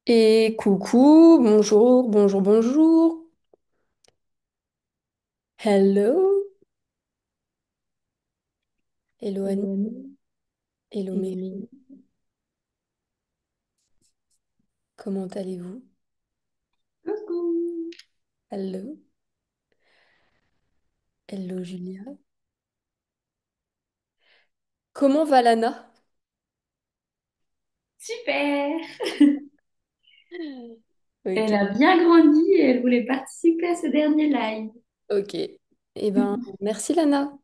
Et coucou, bonjour, bonjour, bonjour. Hello, hello Annie, Hello, hello Mary, hello. comment allez-vous? Coucou. Hello, hello Julia. Comment va Lana? Super. Elle Ok, a bien grandi et elle voulait participer à ce dernier live. ok. Eh ben, merci Lana.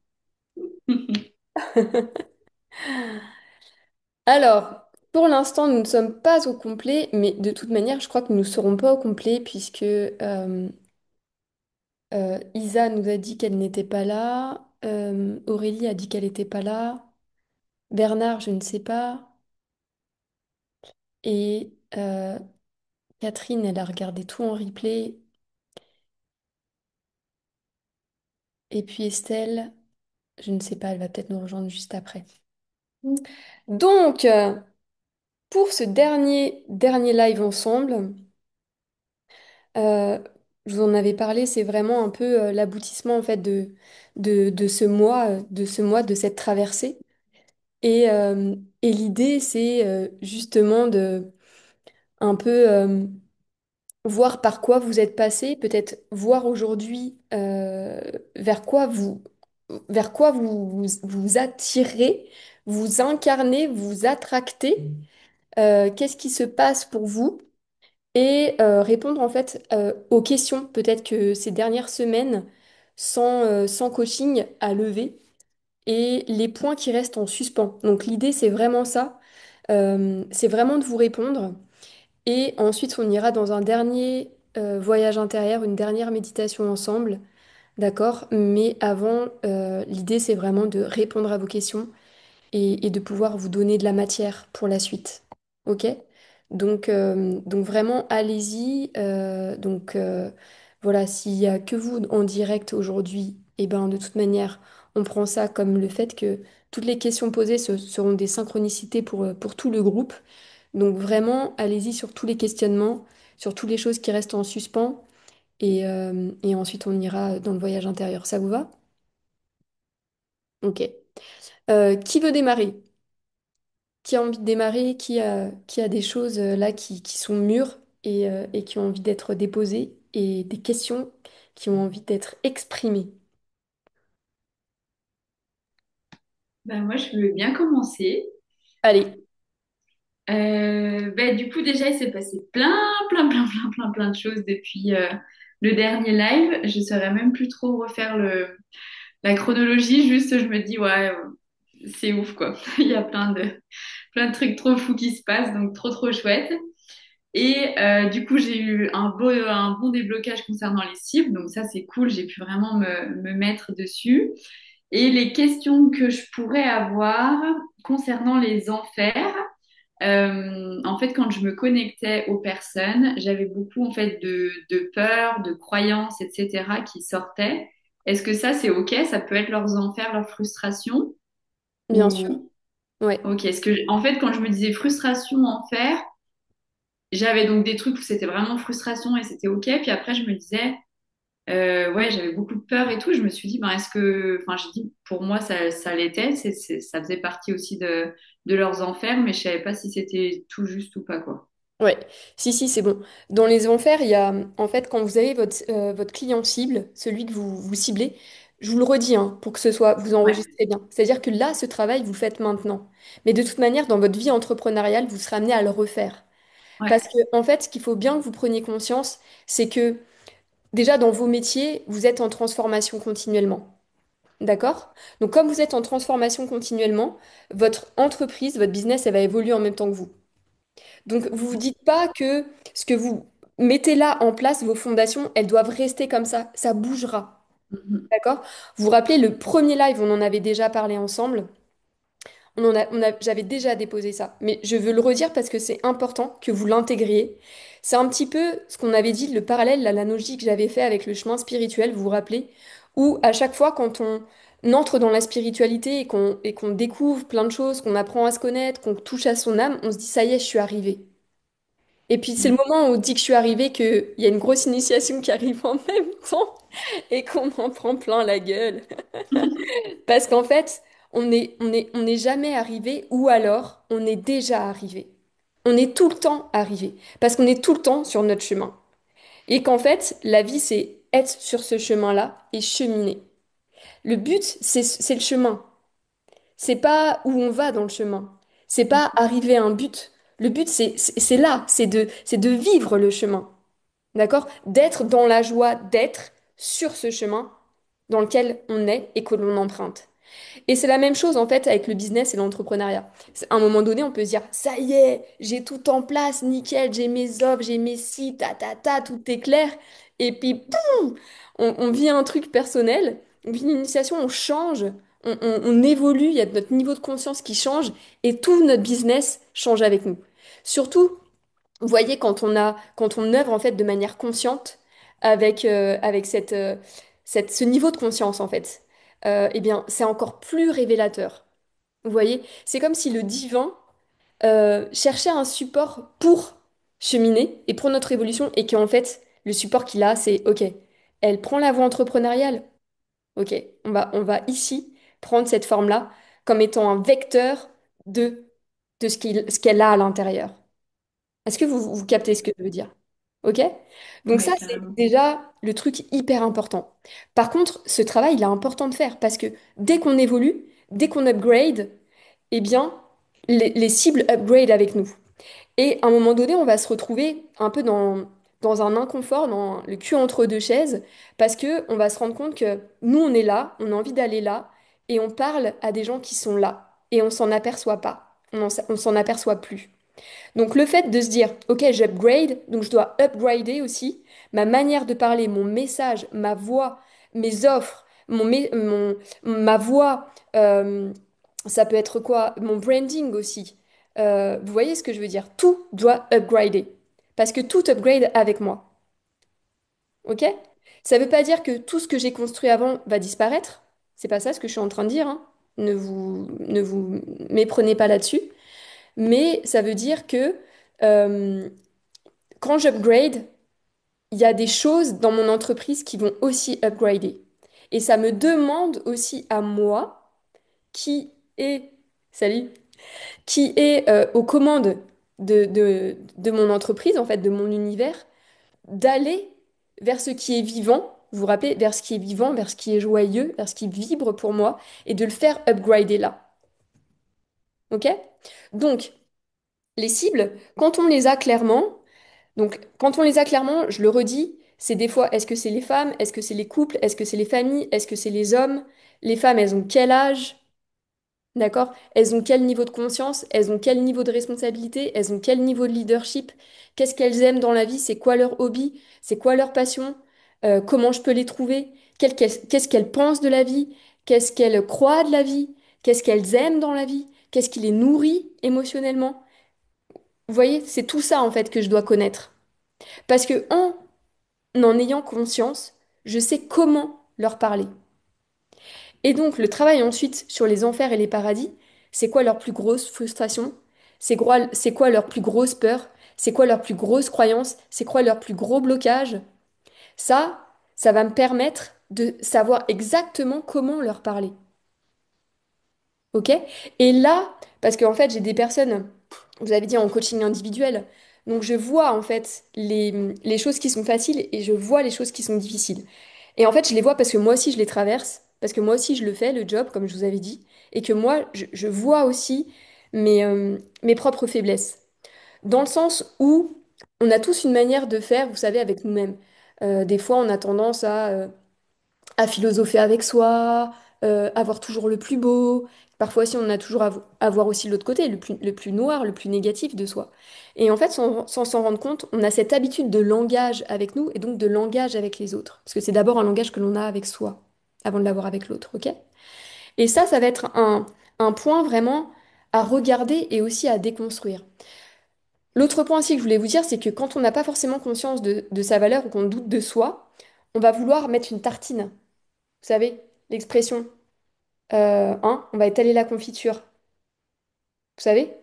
Alors, pour l'instant, nous ne sommes pas au complet, mais de toute manière, je crois que nous ne serons pas au complet puisque Isa nous a dit qu'elle n'était pas là, Aurélie a dit qu'elle n'était pas là, Bernard, je ne sais pas, et Catherine, elle a regardé tout en replay. Et puis Estelle, je ne sais pas, elle va peut-être nous rejoindre juste après. Donc, pour ce dernier live ensemble, euh, je vous en avais parlé, c'est vraiment un peu l'aboutissement en fait de ce mois, de cette traversée. Et l'idée, c'est justement de un peu voir par quoi vous êtes passé, peut-être voir aujourd'hui vers quoi vous attirez, vous incarnez, vous attractez, qu'est-ce qui se passe pour vous et répondre en fait aux questions, peut-être que ces dernières semaines, sans coaching à lever et les points qui restent en suspens. Donc l'idée, c'est vraiment ça. C'est vraiment de vous répondre. Et ensuite, on ira dans un dernier voyage intérieur, une dernière méditation ensemble, d'accord? Mais avant, l'idée, c'est vraiment de répondre à vos questions et de pouvoir vous donner de la matière pour la suite. Ok? Donc vraiment, allez-y. Voilà, s'il y a que vous en direct aujourd'hui, et ben de toute manière, on prend ça comme le fait que toutes les questions posées seront des synchronicités pour tout le groupe. Donc vraiment, allez-y sur tous les questionnements, sur toutes les choses qui restent en suspens, et ensuite on ira dans le voyage intérieur. Ça vous va? Ok. Qui veut démarrer? Qui a envie de démarrer? Qui a des choses là qui sont mûres et qui ont envie d'être déposées, et des questions qui ont envie d'être exprimées? Ben, moi, je veux bien commencer. Allez, Ben, du coup, déjà, il s'est passé plein de choses depuis le dernier live. Je saurais même plus trop refaire la chronologie. Juste, je me dis, ouais, c'est ouf, quoi. Il y a plein de trucs trop fous qui se passent, donc trop chouette. Et du coup, j'ai eu un bon déblocage concernant les cibles, donc ça c'est cool, j'ai pu vraiment me mettre dessus. Et les questions que je pourrais avoir concernant les enfers, en fait, quand je me connectais aux personnes, j'avais beaucoup en fait de peur, de croyances, etc. qui sortaient. Est-ce que ça c'est ok? Ça peut être leurs enfers, leurs frustrations? bien sûr. Ou Ouais. ok? Est-ce que en fait, quand je me disais frustration, enfer, j'avais donc des trucs où c'était vraiment frustration et c'était ok. Puis après, je me disais, ouais, j'avais beaucoup de peur et tout. Je me suis dit, ben, enfin, j'ai dit, pour moi, ça l'était. Ça faisait partie aussi de leurs enfers, mais je savais pas si c'était tout juste ou pas, quoi. Ouais, si, si, c'est bon. Dans les enfers, il y a, en fait, quand vous avez votre client cible, celui que vous ciblez, je vous le redis, hein, pour que ce soit, vous Ouais, enregistrez bien. C'est-à-dire que là, ce travail, vous le faites maintenant. Mais de toute manière, dans votre vie entrepreneuriale, vous serez amené à le refaire. Parce ouais. que, en fait, ce qu'il faut bien que vous preniez conscience, c'est que déjà, dans vos métiers, vous êtes en transformation continuellement. D'accord? Donc, comme vous êtes en transformation continuellement, votre entreprise, votre business, elle va évoluer en même temps que vous. Donc, vous vous dites pas que ce que vous mettez là en place, vos fondations, elles doivent rester comme ça bougera. Mhm. D'accord? Vous vous rappelez, le premier live, on en avait déjà parlé ensemble. J'avais déjà déposé ça. Mais je veux le redire parce que c'est important que vous l'intégriez. C'est un petit peu ce qu'on avait dit, le parallèle, l'analogie que j'avais fait avec le chemin spirituel, vous vous rappelez, Où à chaque fois, quand on entre dans la spiritualité et qu'on découvre plein de choses, qu'on apprend à se connaître, qu'on touche à son âme, on se dit, ça y est, je suis arrivée. Et puis c'est le moment où on dit que je suis arrivée, qu'il y a une grosse initiation qui arrive en même temps et qu'on en prend plein la gueule. Parce qu'en fait, on n'est jamais arrivé ou alors on est déjà arrivé. On est tout le temps arrivé parce qu'on est tout le temps sur notre chemin. Et qu'en fait, la vie, c'est être sur ce chemin-là et cheminer. Le but, c'est le chemin. C'est pas où on va dans le chemin. C'est pas arriver à un but. Le but, c'est là, c'est de vivre le chemin. D'accord? D'être dans la joie d'être sur ce chemin dans lequel on est et que l'on emprunte. Et c'est la même chose en fait avec le business et l'entrepreneuriat. À un moment donné, on peut se dire, ça y est, j'ai tout en place, nickel, j'ai mes offres, j'ai mes sites, tout est clair. Et puis, poum, on vit un truc personnel, on vit une initiation, on change, on évolue, il y a notre niveau de conscience qui change et tout notre business change avec nous. Surtout, vous voyez, quand on œuvre en fait de manière consciente avec ce niveau de conscience en fait, eh bien, c'est encore plus révélateur. Vous voyez, c'est comme si le divin cherchait un support pour cheminer et pour notre évolution et qu'en fait, le support qu'il a, c'est OK, elle prend la voie entrepreneuriale. OK, on va ici prendre cette forme-là comme étant un vecteur de, de ce qu'elle a à l'intérieur. Est-ce que vous captez ce que je veux dire? OK? Donc ça, Ouais, c'est carrément. déjà le truc hyper important. Par contre, ce travail, il est important de faire parce que dès qu'on évolue, dès qu'on upgrade, eh bien, les cibles upgrade avec nous. Et à un moment donné, on va se retrouver un peu dans un inconfort, dans le cul entre deux chaises, parce que on va se rendre compte que nous, on est là, on a envie d'aller là, et on parle à des gens qui sont là, et on s'en aperçoit pas, on s'en aperçoit plus. Donc le fait de se dire, ok, j'upgrade, donc je dois upgrader aussi ma manière de parler, mon message, ma voix, mes offres, ma voix, ça peut être quoi? Mon branding aussi. Vous voyez ce que je veux dire? Tout doit upgrader. Parce que tout upgrade avec moi. Ok? Ça ne veut pas dire que tout ce que j'ai construit avant va disparaître. C'est pas ça ce que je suis en train de dire, hein. Ne vous méprenez pas là-dessus. Mais ça veut dire que euh, quand j'upgrade, il y a des choses dans mon entreprise qui vont aussi upgrader. Et ça me demande aussi à moi, qui est, salut, qui est aux commandes de mon entreprise, en fait, de mon univers, d'aller vers ce qui est vivant, vous vous rappelez, vers ce qui est vivant, vers ce qui est joyeux, vers ce qui vibre pour moi, et de le faire upgrader là. OK? Donc, les cibles, quand on les a clairement, donc, quand on les a clairement, je le redis, c'est des fois, est-ce que c'est les femmes, est-ce que c'est les couples, est-ce que c'est les familles, est-ce que c'est les hommes? Les femmes, elles ont quel âge? D'accord? Elles ont quel niveau de conscience? Elles ont quel niveau de responsabilité? Elles ont quel niveau de leadership? Qu'est-ce qu'elles aiment dans la vie? C'est quoi leur hobby? C'est quoi leur passion? Comment je peux les trouver? Qu'est-ce qu'elles pensent de la vie? Qu'est-ce qu'elles croient de la vie? Qu'est-ce qu'elles aiment dans la vie? Qu'est-ce qui les nourrit émotionnellement? Vous voyez, c'est tout ça en fait que je dois connaître. Parce que en ayant conscience, je sais comment leur parler. Et donc, le travail ensuite sur les enfers et les paradis, c'est quoi leur plus grosse frustration? C'est quoi leur plus grosse peur? C'est quoi leur plus grosse croyance? C'est quoi leur plus gros blocage? Ça va me permettre de savoir exactement comment leur parler. OK? Et là, parce qu'en fait, j'ai des personnes, vous avez dit en coaching individuel, donc je vois en fait les choses qui sont faciles et je vois les choses qui sont difficiles. Et en fait, je les vois parce que moi aussi, je les traverse, parce que moi aussi, je le fais, le job, comme je vous avais dit, et que moi, je vois aussi mes propres faiblesses. Dans le sens où on a tous une manière de faire, vous savez, avec nous-mêmes. Des fois, on a tendance à philosopher avec soi, avoir toujours le plus beau. Parfois aussi, on a toujours à voir aussi l'autre côté, le plus noir, le plus négatif de soi. Et en fait, sans s'en rendre compte, on a cette habitude de langage avec nous et donc de langage avec les autres. Parce que c'est d'abord un langage que l'on a avec soi, avant de l'avoir avec l'autre, ok? Et ça va être un point vraiment à regarder et aussi à déconstruire. L'autre point aussi que je voulais vous dire, c'est que quand on n'a pas forcément conscience de sa valeur ou qu'on doute de soi, on va vouloir mettre une tartine. Vous savez, l'expression hein, on va étaler la confiture. Vous savez?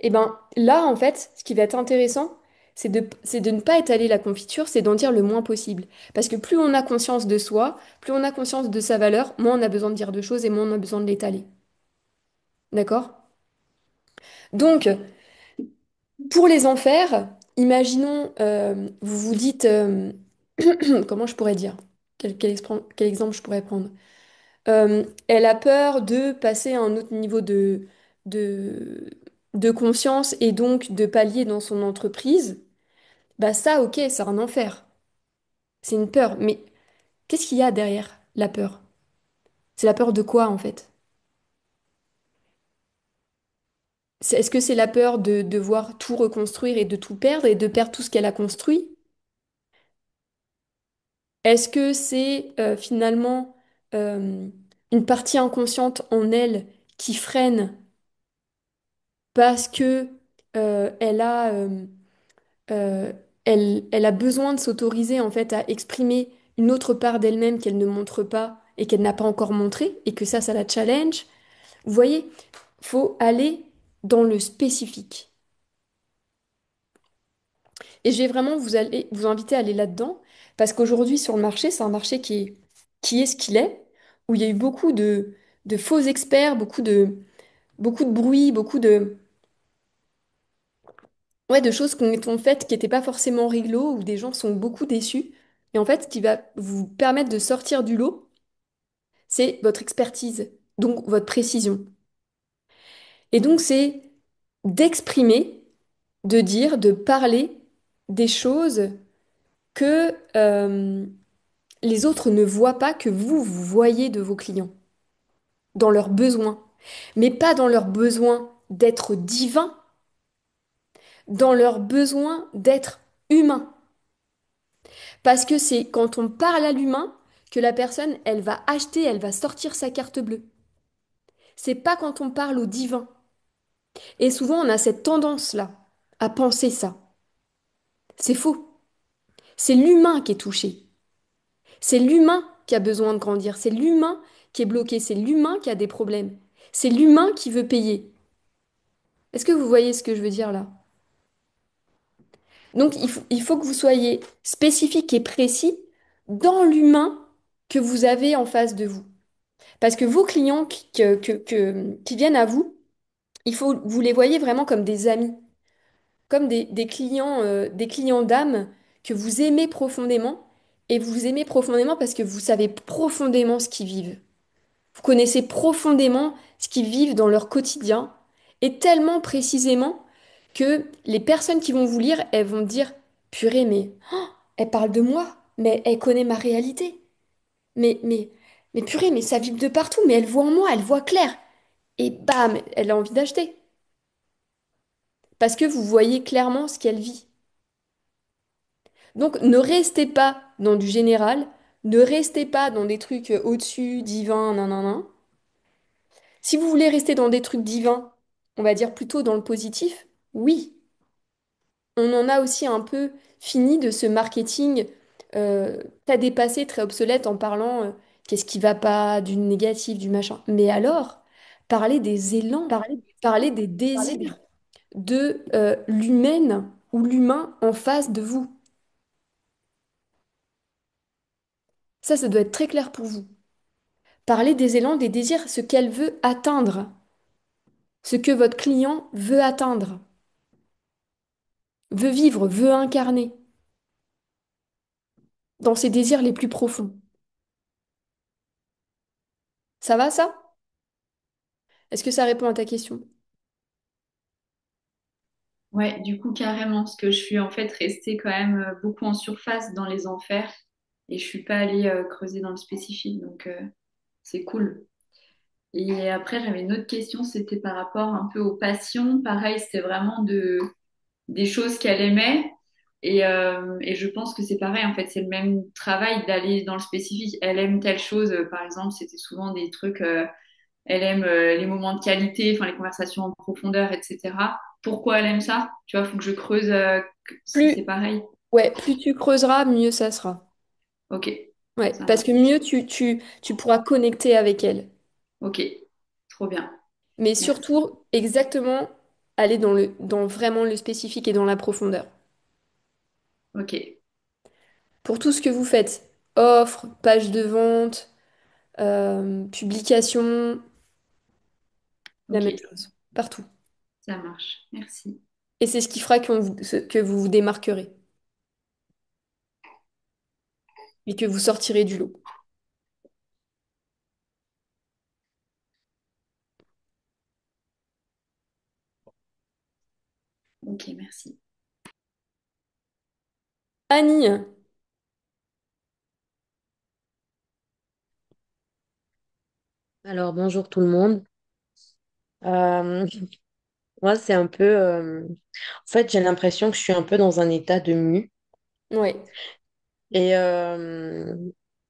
Et ben là, en fait, ce qui va être intéressant, c'est de ne pas étaler la confiture, c'est d'en dire le moins possible. Parce que plus on a conscience de soi, plus on a conscience de sa valeur, moins on a besoin de dire de choses et moins on a besoin de l'étaler. D'accord? Donc, pour les en faire, imaginons, vous vous dites, comment je pourrais dire? Quel exemple je pourrais prendre? Elle a peur de passer à un autre niveau de, de conscience et donc de palier dans son entreprise. Bah ça, ok, c'est un enfer. C'est une peur. Mais qu'est-ce qu'il y a derrière la peur? C'est la peur de quoi en fait? Est-ce que c'est la peur de devoir tout reconstruire et de tout perdre et de perdre tout ce qu'elle a construit? Est-ce que c'est finalement euh, une partie inconsciente en elle qui freine parce que elle a euh, elle a besoin de s'autoriser en fait à exprimer une autre part d'elle-même qu'elle ne montre pas et qu'elle n'a pas encore montré et que ça la challenge. Vous voyez, faut aller dans le spécifique. Et je vais vraiment vous inviter à aller là-dedans parce qu'aujourd'hui sur le marché, c'est un marché qui est ce qu'il est, où il y a eu beaucoup de faux experts, beaucoup de bruit, ouais, de choses qui ont été faites qui n'étaient pas forcément réglo, où des gens sont beaucoup déçus. Et en fait, ce qui va vous permettre de sortir du lot, c'est votre expertise, donc votre précision. Et donc, c'est d'exprimer, de dire, de parler des choses que les autres ne voient pas, que vous voyez de vos clients, dans leurs besoins. Mais pas dans leur besoin d'être divin, dans leur besoin d'être humain. Parce que c'est quand on parle à l'humain que la personne, elle va acheter, elle va sortir sa carte bleue. C'est pas quand on parle au divin. Et souvent, on a cette tendance-là à penser ça. C'est faux. C'est l'humain qui est touché. C'est l'humain qui a besoin de grandir. C'est l'humain qui est bloqué. C'est l'humain qui a des problèmes. C'est l'humain qui veut payer. Est-ce que vous voyez ce que je veux dire là? Donc, il faut que vous soyez spécifique et précis dans l'humain que vous avez en face de vous. Parce que vos clients qui viennent à vous, il faut vous les voyez vraiment comme des amis, comme des clients d'âme que vous aimez profondément. Et vous aimez profondément parce que vous savez profondément ce qu'ils vivent. Vous connaissez profondément ce qu'ils vivent dans leur quotidien et tellement précisément que les personnes qui vont vous lire, elles vont dire, purée, mais elle parle de moi, mais elle connaît ma réalité. Mais, mais, mais purée, mais ça vibre de partout, mais elle voit en moi, elle voit clair. Et bam, elle a envie d'acheter. Parce que vous voyez clairement ce qu'elle vit. Donc ne restez pas dans du général, ne restez pas dans des trucs au-dessus, divins, nan, nan, nan. Si vous voulez rester dans des trucs divins, on va dire plutôt dans le positif, oui, on en a aussi un peu fini de ce marketing très dépassé, très obsolète en parlant qu'est-ce qui va pas, du négatif, du machin. Mais alors, parlez des élans, parlez des désirs de l'humaine ou l'humain en face de vous. Ça doit être très clair pour vous. Parlez des élans, des désirs, ce qu'elle veut atteindre, ce que votre client veut atteindre, veut vivre, veut incarner dans ses désirs les plus profonds. Ça va, ça? Est-ce que ça répond à ta question? Ouais, du coup, carrément, parce que je suis en fait restée quand même beaucoup en surface dans les enfers et je suis pas allée creuser dans le spécifique, donc c'est cool. Et après, j'avais une autre question, c'était par rapport un peu aux passions. Pareil, c'était vraiment des choses qu'elle aimait. Et je pense que c'est pareil, en fait, c'est le même travail d'aller dans le spécifique. Elle aime telle chose, par exemple, c'était souvent des trucs, elle aime les moments de qualité, enfin les conversations en profondeur, etc. Pourquoi elle aime ça? Tu vois, faut que je creuse si Plus, c'est pareil. ouais, plus tu creuseras, mieux ça sera. Ok. Ouais, Ça parce que marche. mieux tu pourras connecter avec elle. Ok, trop bien. Mais Merci. surtout, exactement, aller dans vraiment le spécifique et dans la profondeur. Ok, Pour tout ce que vous faites, offre, page de vente, publication, la ok, même chose, partout. ça marche. Merci. Et c'est ce qui fera que vous vous démarquerez et que vous sortirez du lot. Ok, merci. Annie, Alors, bonjour tout le monde. Euh, Moi, c'est un peu... En fait, j'ai l'impression que je suis un peu dans un état de mue ouais, et, euh,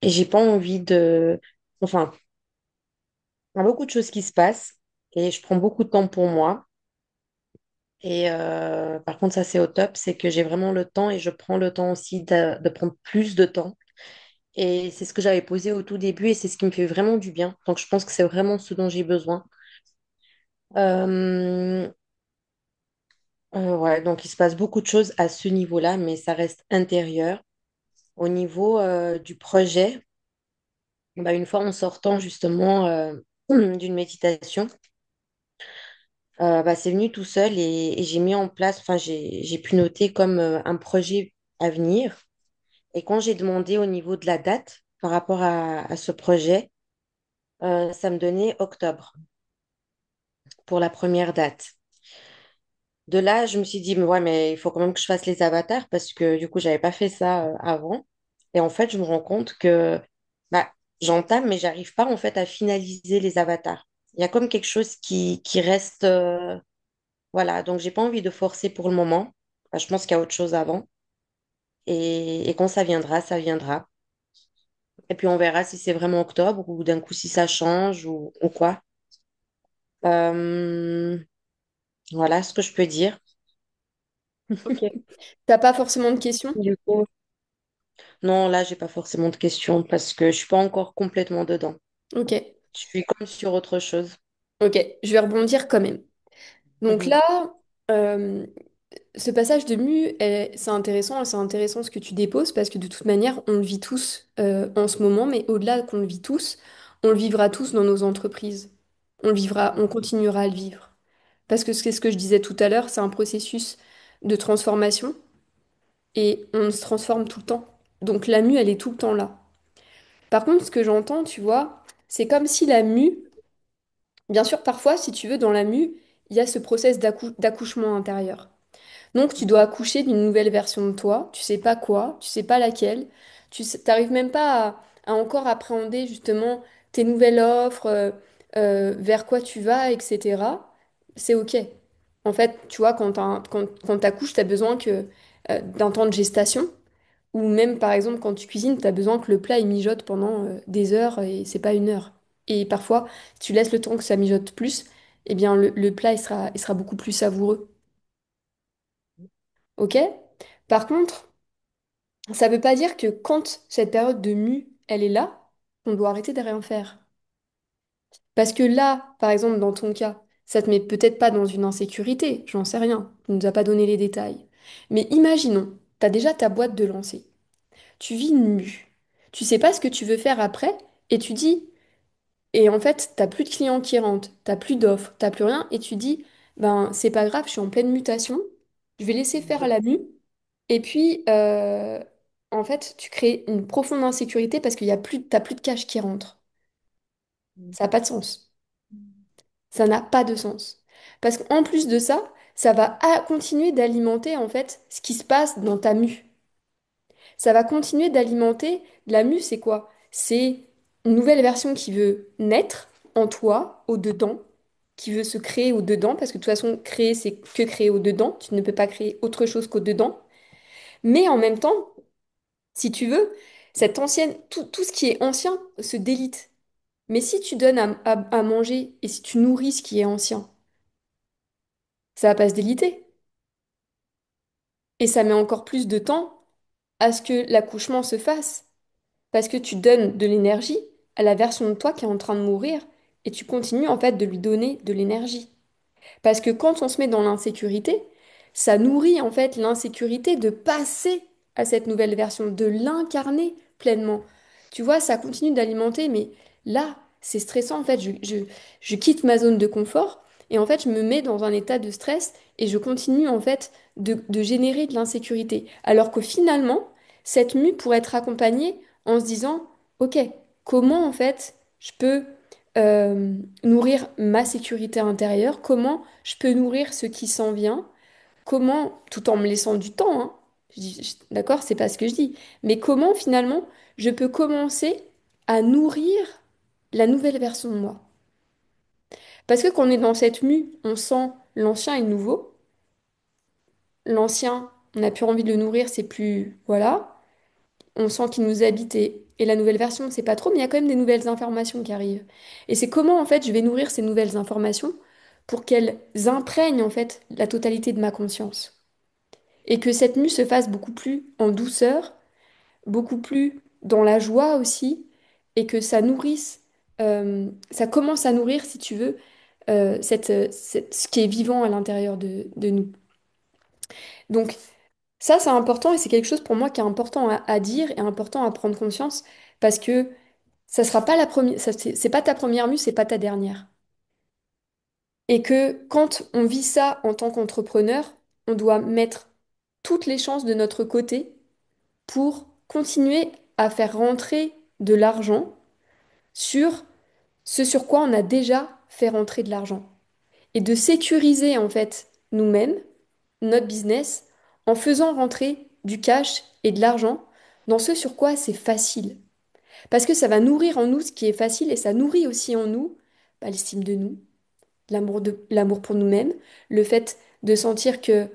et j'ai pas envie de... Enfin, il y a beaucoup de choses qui se passent et je prends beaucoup de temps pour moi. Par contre, ça, c'est au top, c'est que j'ai vraiment le temps et je prends le temps aussi de prendre plus de temps. Et c'est ce que j'avais posé au tout début et c'est ce qui me fait vraiment du bien. Donc, je pense que c'est vraiment ce dont j'ai besoin. Euh, ouais, donc il se passe beaucoup de choses à ce niveau-là, mais ça reste intérieur. Au niveau du projet, bah, une fois en sortant justement d'une méditation, bah, c'est venu tout seul et j'ai mis en place, enfin j'ai pu noter comme un projet à venir. Et quand j'ai demandé au niveau de la date par rapport à ce projet, ça me donnait octobre pour la première date. De là, je me suis dit, mais ouais, mais il faut quand même que je fasse les avatars parce que du coup, j'avais pas fait ça avant. Et en fait, je me rends compte que bah, j'entame, mais j'arrive pas en fait à finaliser les avatars. Il y a comme quelque chose qui reste. Voilà, donc j'ai pas envie de forcer pour le moment. Bah, je pense qu'il y a autre chose avant. Et quand ça viendra, ça viendra. Et puis on verra si c'est vraiment octobre ou d'un coup si ça change ou quoi. Euh, voilà ce que je peux dire. ok. T'as pas forcément de questions? Du coup, non, là, j'ai pas forcément de questions parce que je suis pas encore complètement dedans. Ok, Je suis comme sur autre chose. ok, je vais rebondir quand même. Donc Mhm. là, euh, ce passage de mue, c'est intéressant ce que tu déposes parce que de toute manière, on le vit tous en ce moment, mais au-delà qu'on le vit tous, on le vivra tous dans nos entreprises. On le vivra, on continuera à le vivre. Parce que c'est ce que je disais tout à l'heure, c'est un processus de transformation et on se transforme tout le temps. Donc la mue, elle est tout le temps là. Par contre, ce que j'entends, tu vois, c'est comme si la mue, bien sûr, parfois, si tu veux, dans la mue, il y a ce process d'accouchement intérieur. Donc, tu dois accoucher d'une nouvelle version de toi. Tu sais pas quoi, tu sais pas laquelle. T'arrives même pas à encore appréhender justement tes nouvelles offres, vers quoi tu vas, etc. C'est OK. En fait, tu vois, quand t'accouches, tu as besoin d'un temps de gestation. Ou même, par exemple, quand tu cuisines, tu as besoin que le plat il mijote pendant des heures et c'est pas une heure. Et parfois, si tu laisses le temps que ça mijote plus, eh bien, le plat il sera beaucoup plus savoureux. OK? Par contre, ça veut pas dire que quand cette période de mue, elle est là, on doit arrêter de rien faire. Parce que là, par exemple, dans ton cas, ça te met peut-être pas dans une insécurité, j'en sais rien, tu nous as pas donné les détails. Mais imaginons, tu as déjà ta boîte de lancer, tu vis une mue, tu sais pas ce que tu veux faire après, et tu dis, et en fait, t'as plus de clients qui rentrent, t'as plus d'offres, t'as plus rien, et tu dis, ben c'est pas grave, je suis en pleine mutation, je vais laisser faire la mue. Et puis, en fait, tu crées une profonde insécurité parce t'as plus de cash qui rentre. Ça n'a pas de sens. Ça n'a pas de sens. Parce qu'en plus de ça, ça va continuer d'alimenter en fait ce qui se passe dans ta mue. Ça va continuer d'alimenter. La mue, c'est quoi? C'est une nouvelle version qui veut naître en toi, au-dedans, qui veut se créer au-dedans, parce que de toute façon, créer, c'est que créer au-dedans. Tu ne peux pas créer autre chose qu'au-dedans. Mais en même temps, si tu veux, tout ce qui est ancien se délite. Mais si tu donnes à manger et si tu nourris ce qui est ancien, ça va pas se déliter. Et ça met encore plus de temps à ce que l'accouchement se fasse. Parce que tu donnes de l'énergie à la version de toi qui est en train de mourir et tu continues en fait de lui donner de l'énergie. Parce que quand on se met dans l'insécurité, ça nourrit en fait l'insécurité de passer à cette nouvelle version, de l'incarner pleinement. Tu vois, ça continue d'alimenter, mais là, c'est stressant en fait. Je quitte ma zone de confort et en fait, je me mets dans un état de stress et je continue en fait de générer de l'insécurité. Alors que finalement, cette mue pourrait être accompagnée en se disant, OK, comment en fait je peux nourrir ma sécurité intérieure, comment je peux nourrir ce qui s'en vient, comment, tout en me laissant du temps, hein, d'accord, c'est pas ce que je dis, mais comment finalement je peux commencer à nourrir la nouvelle version de moi. Parce que quand on est dans cette mue, on sent l'ancien et le nouveau. L'ancien, on n'a plus envie de le nourrir, c'est plus, voilà. On sent qu'il nous habite et la nouvelle version, on ne sait pas trop, mais il y a quand même des nouvelles informations qui arrivent. Et c'est comment, en fait, je vais nourrir ces nouvelles informations pour qu'elles imprègnent, en fait, la totalité de ma conscience. Et que cette mue se fasse beaucoup plus en douceur, beaucoup plus dans la joie aussi, et que ça nourrisse, ça commence à nourrir, si tu veux, ce qui est vivant à l'intérieur de nous. Donc, ça, c'est important et c'est quelque chose pour moi qui est important à dire et important à prendre conscience parce que ça sera pas la première, c'est pas ta première mue, c'est pas ta dernière. Et que quand on vit ça en tant qu'entrepreneur, on doit mettre toutes les chances de notre côté pour continuer à faire rentrer de l'argent sur ce sur quoi on a déjà fait rentrer de l'argent. Et de sécuriser en fait nous-mêmes, notre business, en faisant rentrer du cash et de l'argent dans ce sur quoi c'est facile. Parce que ça va nourrir en nous ce qui est facile et ça nourrit aussi en nous l'estime de nous, l'amour pour nous-mêmes, le fait de sentir que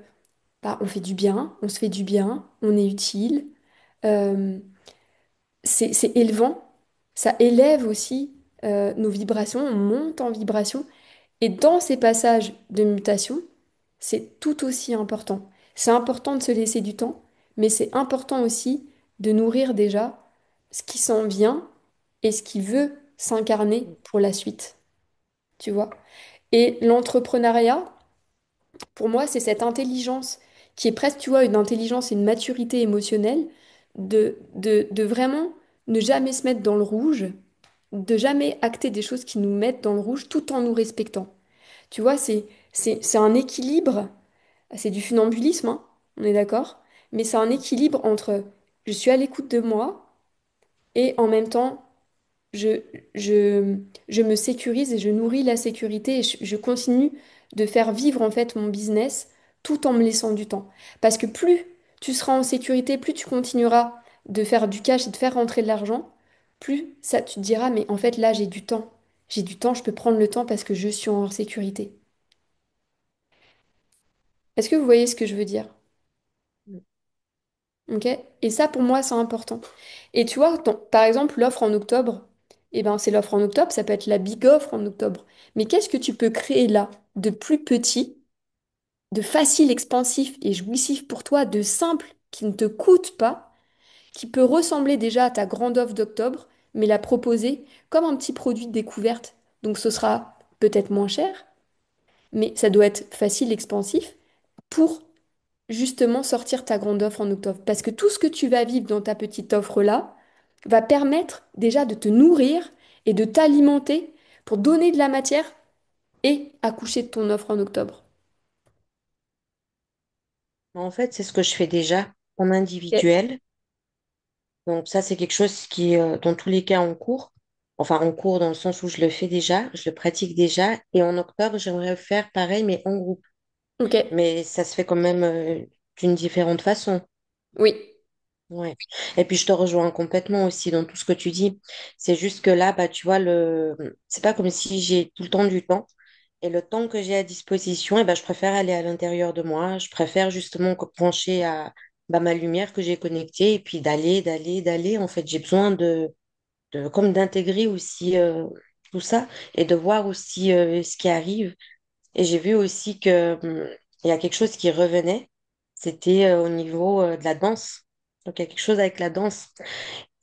on fait du bien, on se fait du bien, on est utile. Euh, c'est élevant, ça élève aussi nos vibrations, on monte en vibration. Et dans ces passages de mutation, c'est tout aussi important. C'est important de se laisser du temps, mais c'est important aussi de nourrir déjà ce qui s'en vient et ce qui veut s'incarner pour la suite, tu vois. Et l'entrepreneuriat, pour moi, c'est cette intelligence qui est presque, tu vois, une intelligence et une maturité émotionnelle de vraiment ne jamais se mettre dans le rouge, de jamais acter des choses qui nous mettent dans le rouge tout en nous respectant. Tu vois, c'est un équilibre, c'est du funambulisme, hein, on est d'accord, mais c'est un équilibre entre je suis à l'écoute de moi et en même temps je, je me sécurise et je nourris la sécurité et je continue de faire vivre en fait mon business tout en me laissant du temps. Parce que plus tu seras en sécurité, plus tu continueras de faire du cash et de faire rentrer de l'argent, plus ça tu te diras mais en fait là j'ai du temps. J'ai du temps, je peux prendre le temps parce que je suis en sécurité. Est-ce que vous voyez ce que je veux dire? Ok? Et ça, pour moi, c'est important. Et tu vois, par exemple, l'offre en octobre, eh ben, c'est l'offre en octobre, ça peut être la big offre en octobre. Mais qu'est-ce que tu peux créer là de plus petit, de facile, expansif et jouissif pour toi, de simple, qui ne te coûte pas, qui peut ressembler déjà à ta grande offre d'octobre, mais la proposer comme un petit produit de découverte. Donc ce sera peut-être moins cher, mais ça doit être facile, expansif pour justement sortir ta grande offre en octobre. Parce que tout ce que tu vas vivre dans ta petite offre-là va permettre déjà de te nourrir et de t'alimenter pour donner de la matière et accoucher de ton offre en octobre. En fait, c'est ce que je fais déjà en Ok. individuel. Donc ça, c'est quelque chose qui, dans tous les cas, en cours. Enfin, en cours dans le sens où je le fais déjà, je le pratique déjà. Et en octobre, j'aimerais faire pareil, mais en groupe. Ok. Mais ça se fait quand même d'une différente façon. Oui. Ouais. Et puis je te rejoins complètement aussi dans tout ce que tu dis. C'est juste que là, bah, tu vois, c'est pas comme si j'ai tout le temps du temps. Et le temps que j'ai à disposition, eh ben, je préfère aller à l'intérieur de moi. Je préfère justement pencher à bah, ma lumière que j'ai connectée et puis d'aller. En fait, j'ai besoin comme d'intégrer aussi tout ça et de voir aussi ce qui arrive. Et j'ai vu aussi que, il y a quelque chose qui revenait. C'était au niveau de la danse. Donc, il y a quelque chose avec la danse.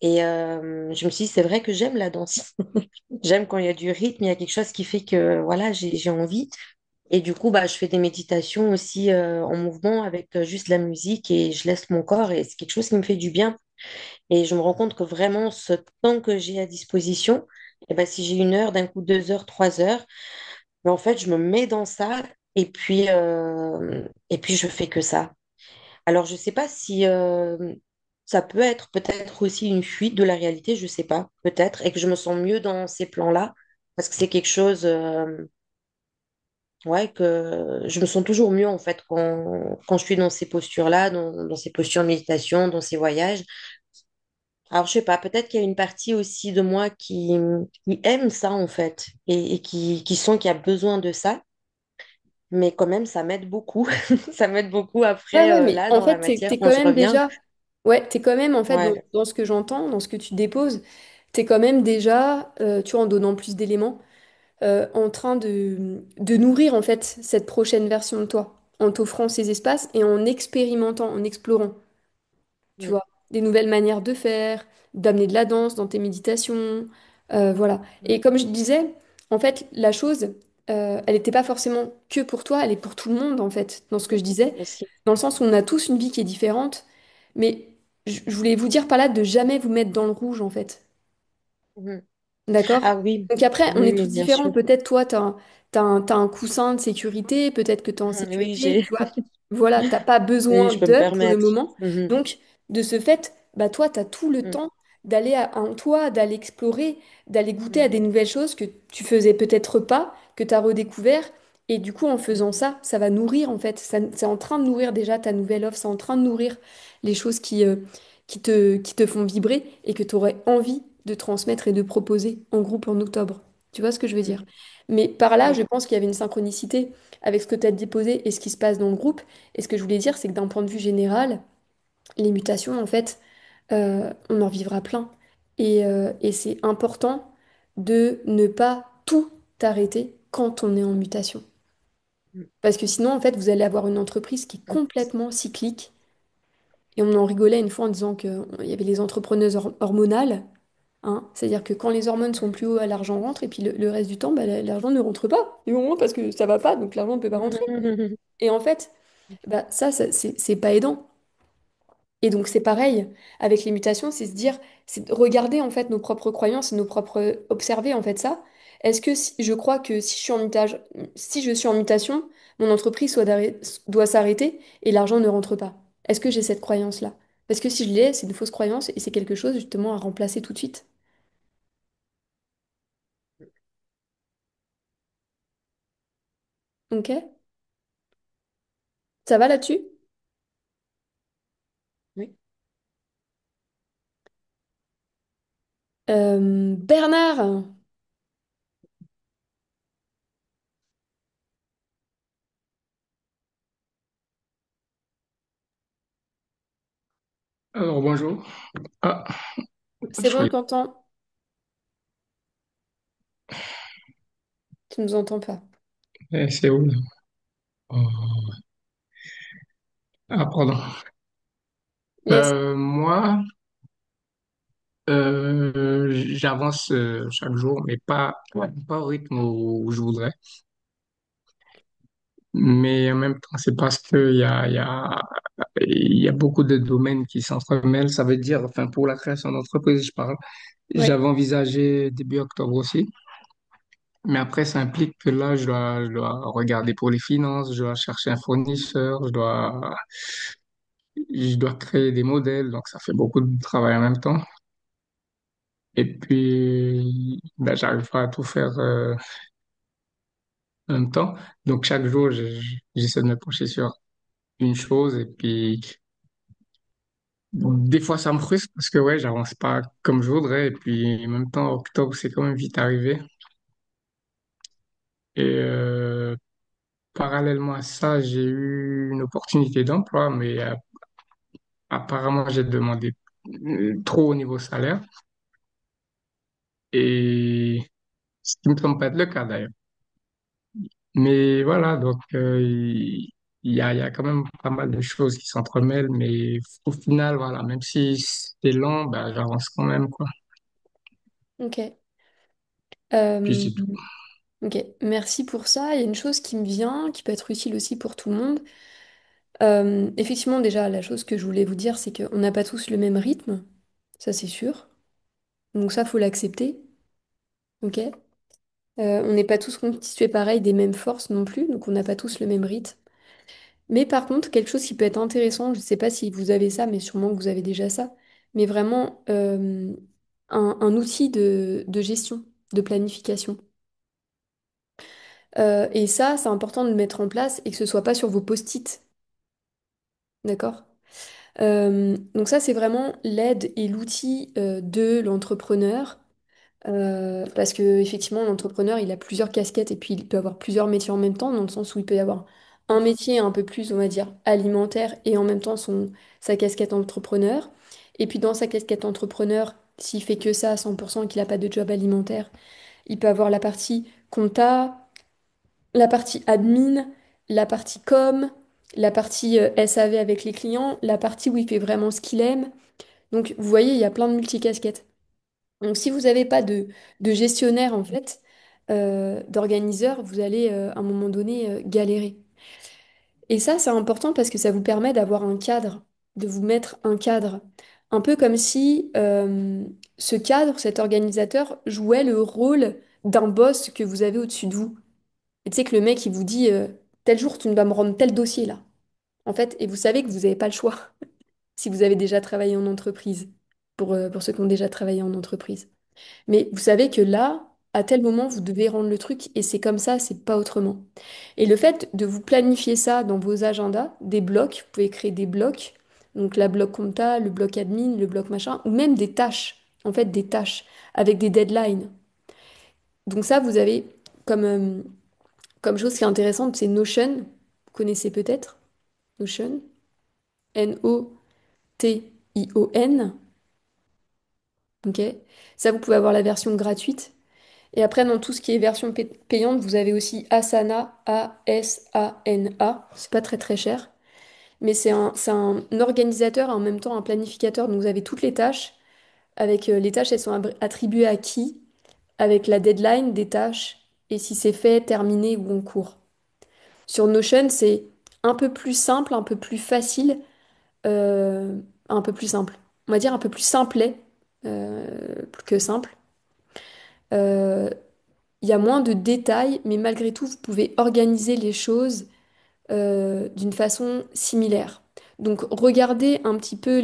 Et je me suis dit, c'est vrai que j'aime la danse. J'aime quand il y a du rythme, il y a quelque chose qui fait que voilà, j'ai envie. Et du coup, bah, je fais des méditations aussi en mouvement avec juste la musique et je laisse mon corps et c'est quelque chose qui me fait du bien. Et je me rends compte que vraiment, ce temps que j'ai à disposition, et ben, si j'ai 1 heure, d'un coup 2 heures, 3 heures, ben, en fait, je me mets dans ça et puis je fais que ça. Alors, je sais pas si ça peut être peut-être aussi une fuite de la réalité, je sais pas, peut-être, et que je me sens mieux dans ces plans-là, parce que c'est quelque chose, ouais, que je me sens toujours mieux en fait quand je suis dans ces postures-là, dans ces postures de méditation, dans ces voyages. Alors, je sais pas, peut-être qu'il y a une partie aussi de moi qui aime ça en fait, et qui sent qu'il y a besoin de ça, mais quand même, ça m'aide beaucoup. Ça m'aide beaucoup Ouais, après, ouais, mais là, en dans la fait, matière, t'es quand quand je même reviens. déjà, ouais, t'es quand même, en fait, Ouais. dans ce que j'entends, dans ce que tu déposes, t'es quand même déjà, tu vois, en donnant plus d'éléments, en train de nourrir, en fait, cette prochaine version de toi, en t'offrant ces espaces et en expérimentant, en explorant, tu Mm, vois, des nouvelles manières de faire, d'amener de la danse dans tes méditations, voilà. mm, Et comme je disais, en fait, la chose, elle n'était pas forcément que pour toi, elle est pour tout le monde, en fait, dans ce que je disais, aussi. dans le sens où on a tous une vie qui est différente, mais je voulais vous dire par là de jamais vous mettre dans le rouge, en fait. Mhm. D'accord? Ah oui, Donc après, on oui, est oui, tous bien différents. sûr. Peut-être toi, t'as un coussin de sécurité, peut-être que tu es en Mhm, oui, sécurité, tu vois. Voilà, t'as pas oui, besoin je peux me d'aide pour le permettre. moment. Mhm, Donc, de ce fait, bah toi, tu as tout le mm, temps d'aller en toi, d'aller explorer, d'aller goûter à mm, des nouvelles choses que tu faisais peut-être pas, que tu as redécouvert. Et du coup, en faisant ça, ça va nourrir, en fait. C'est en train de nourrir déjà ta nouvelle offre, c'est en train de nourrir les choses qui te font vibrer et que tu aurais envie de transmettre et de proposer en groupe en octobre. Tu vois ce que je veux dire? mm, Mais par là, je oui, pense qu'il y avait une synchronicité avec ce que tu as déposé et ce qui se passe dans le groupe. Et ce que je voulais dire, c'est que d'un point de vue général, les mutations, en fait, on en vivra plein. Et c'est important de ne pas tout arrêter quand on est en mutation. mm, Parce que sinon, en fait, vous allez avoir une entreprise qui est complètement cyclique. Et on en rigolait une fois en disant qu'il y avait les entrepreneuses hormonales. Hein. C'est-à-dire que quand les hormones sont plus hautes, l'argent rentre, et puis le reste du temps, bah, l'argent ne rentre pas. Du moment parce que ça va pas, donc l'argent ne peut pas rentrer. mm. Et en fait, bah, c'est pas aidant. Et donc c'est pareil avec les mutations, c'est se dire, c'est de regarder en fait nos propres croyances et nos propres observer en fait ça. Est-ce que je crois que si je suis en mutation, mon entreprise doit s'arrêter et l'argent ne rentre pas? Est-ce que j'ai cette croyance-là? Parce que si je l'ai, c'est une fausse croyance et c'est quelque chose justement à remplacer tout de suite. Ok? Ça va là-dessus? Oui. Bernard, Alors, bonjour. Ah, c'est bon, on sorry. t'entend. Tu nous entends pas. C'est où là? Oh. Ah, pardon. Yes. Moi, j'avance chaque jour, mais pas au rythme où je voudrais. Mais en même temps, c'est parce il y a beaucoup de domaines qui s'entremêlent. Ça veut dire, enfin, pour la création d'entreprise, je parle. Ouais. J'avais envisagé début octobre aussi. Mais après, ça implique que là, je dois regarder pour les finances, je dois chercher un fournisseur, je dois créer des modèles, donc ça fait beaucoup de travail en même temps. Et puis, ben, j'arrive pas à tout faire en même temps. Donc chaque jour, j'essaie de me pencher sur une chose et puis des fois ça me frustre parce que ouais, j'avance pas comme je voudrais. Et puis en même temps, octobre, c'est quand même vite arrivé. Et parallèlement à ça, j'ai eu une opportunité d'emploi, mais apparemment, j'ai demandé trop au niveau salaire. Et ce qui me semble pas être le cas d'ailleurs. Mais voilà, donc il y a quand même pas mal de choses qui s'entremêlent, mais au final, voilà, même si c'est lent, ben, j'avance quand même, quoi. Ok. Puis Euh, c'est tout. ok, merci pour ça. Il y a une chose qui me vient, qui peut être utile aussi pour tout le monde. Effectivement, déjà, la chose que je voulais vous dire, c'est qu'on n'a pas tous le même rythme, ça c'est sûr. Donc ça, faut l'accepter, ok? On n'est pas tous constitués pareil des mêmes forces non plus, donc on n'a pas tous le même rythme. Mais par contre, quelque chose qui peut être intéressant, je ne sais pas si vous avez ça, mais sûrement que vous avez déjà ça, mais vraiment un outil de gestion, de planification. Et ça, c'est important de le mettre en place et que ce soit pas sur vos post-it, d'accord? Donc ça, c'est vraiment l'aide et l'outil de l'entrepreneur. Parce que effectivement, l'entrepreneur, il a plusieurs casquettes et puis il peut avoir plusieurs métiers en même temps, dans le sens où il peut y avoir un métier un peu plus, on va dire, alimentaire et en même temps sa casquette entrepreneur. Et puis dans sa casquette entrepreneur, s'il fait que ça à 100% et qu'il n'a pas de job alimentaire, il peut avoir la partie compta, la partie admin, la partie com, la partie SAV avec les clients, la partie où il fait vraiment ce qu'il aime. Donc vous voyez, il y a plein de multicasquettes. Donc, si vous n'avez pas de gestionnaire, en fait, d'organiseur, vous allez, à un moment donné, galérer. Et ça, c'est important parce que ça vous permet d'avoir un cadre, de vous mettre un cadre. Un peu comme si ce cadre, cet organisateur, jouait le rôle d'un boss que vous avez au-dessus de vous. Et tu sais que le mec, il vous dit, tel jour, tu dois me rendre tel dossier, là. En fait, et vous savez que vous n'avez pas le choix si vous avez déjà travaillé en entreprise, pour ceux qui ont déjà travaillé en entreprise. Mais vous savez que là, à tel moment, vous devez rendre le truc et c'est comme ça, c'est pas autrement. Et le fait de vous planifier ça dans vos agendas, des blocs, vous pouvez créer des blocs, donc la bloc compta, le bloc admin, le bloc machin, ou même des tâches, en fait des tâches avec des deadlines. Donc ça, vous avez comme, comme chose qui est intéressante, c'est Notion, vous connaissez peut-être Notion, Notion, ok? Ça, vous pouvez avoir la version gratuite. Et après, dans tout ce qui est version payante, vous avez aussi Asana, A-S-A-N-A. C'est pas très très cher, mais c'est un organisateur et en même temps un planificateur. Donc vous avez toutes les tâches. Avec les tâches, elles sont attribuées à qui? Avec la deadline des tâches et si c'est fait, terminé ou en cours. Sur Notion, c'est un peu plus simple, un peu plus facile, euh, un peu plus simple. On va dire un peu plus simplet que simple. Euh, Il y a moins de détails, mais malgré tout, vous pouvez organiser les choses d'une façon similaire. Donc, regardez un petit peu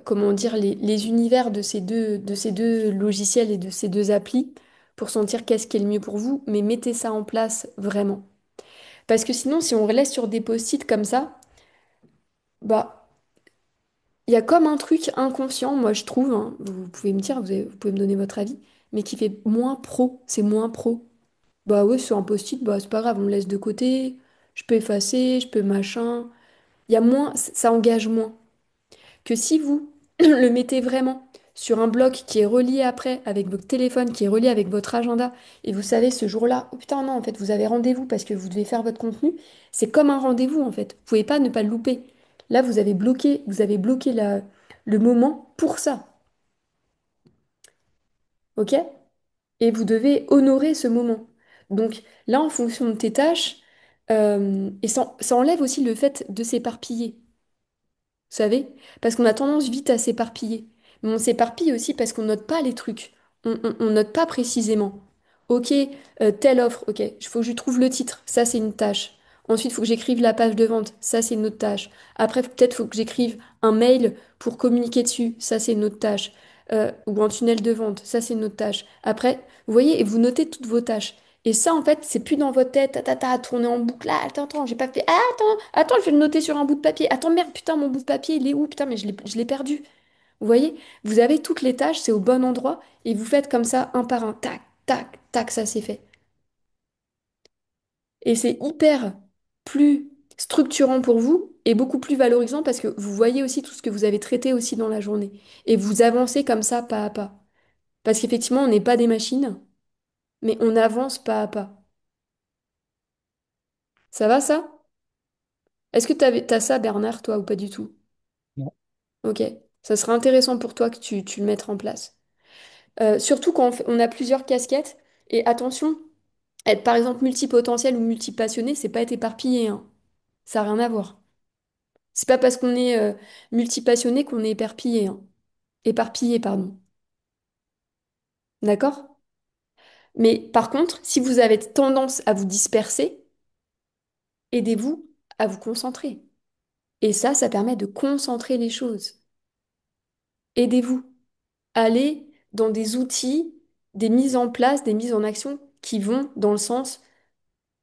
comment dire, les univers de ces deux logiciels et de ces deux applis pour sentir qu'est-ce qui est le mieux pour vous, mais mettez ça en place vraiment. Parce que sinon, si on laisse sur des post-it comme ça, bah, il y a comme un truc inconscient, moi je trouve, hein, vous pouvez me dire, vous pouvez me donner votre avis, mais qui fait moins pro, c'est moins pro. Bah ouais, sur un post-it, bah c'est pas grave, on me laisse de côté, je peux effacer, je peux machin. Il y a moins, ça engage moins. Que si vous le mettez vraiment sur un bloc qui est relié après avec votre téléphone, qui est relié avec votre agenda, et vous savez ce jour-là, oh putain non, en fait, vous avez rendez-vous parce que vous devez faire votre contenu, c'est comme un rendez-vous en fait. Vous pouvez pas ne pas le louper. Là, vous avez bloqué le moment pour ça, ok? Et vous devez honorer ce moment. Donc là, en fonction de tes tâches, et ça enlève aussi le fait de s'éparpiller, vous savez? Parce qu'on a tendance vite à s'éparpiller. Mais on s'éparpille aussi parce qu'on note pas les trucs. On note pas précisément. Ok, telle offre, ok, il faut que je trouve le titre, ça c'est une tâche. Ensuite, il faut que j'écrive la page de vente, ça c'est une autre tâche. Après, peut-être faut que j'écrive un mail pour communiquer dessus, ça c'est une autre tâche. Ou un tunnel de vente, ça c'est une autre tâche. Après, vous voyez, et vous notez toutes vos tâches. Et ça, en fait, c'est plus dans votre tête, à tourner en boucle. Ah, attends, j'ai pas fait. Ah, attends, je vais le noter sur un bout de papier. Attends, merde, putain, mon bout de papier, il est où? Putain, mais je l'ai perdu. Vous voyez, vous avez toutes les tâches, c'est au bon endroit, et vous faites comme ça, un par un. Tac, tac, tac, ça c'est fait. Et c'est hyper plus structurant pour vous et beaucoup plus valorisant parce que vous voyez aussi tout ce que vous avez traité aussi dans la journée. Et vous avancez comme ça, pas à pas. Parce qu'effectivement, on n'est pas des machines, mais on avance pas à pas. Ça va ça? Est-ce que t'as ça, Bernard, toi, ou pas du tout? Non. Ok. Ça serait intéressant pour toi que tu le mettes en place. Surtout quand on a plusieurs casquettes. Et attention, être par exemple multipotentiel ou multipassionné, c'est pas être éparpillé, hein. Ça n'a rien à voir. C'est pas parce qu'on est multipassionné qu'on est éparpillé, hein. Éparpillé, pardon. D'accord? Mais par contre, si vous avez tendance à vous disperser, aidez-vous à vous concentrer. Et ça permet de concentrer les choses. Aidez-vous. Allez dans des outils, des mises en place, des mises en action qui vont dans le sens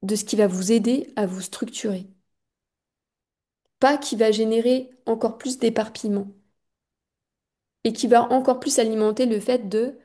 de ce qui va vous aider à vous structurer. Pas qui va générer encore plus d'éparpillement et qui va encore plus alimenter le fait de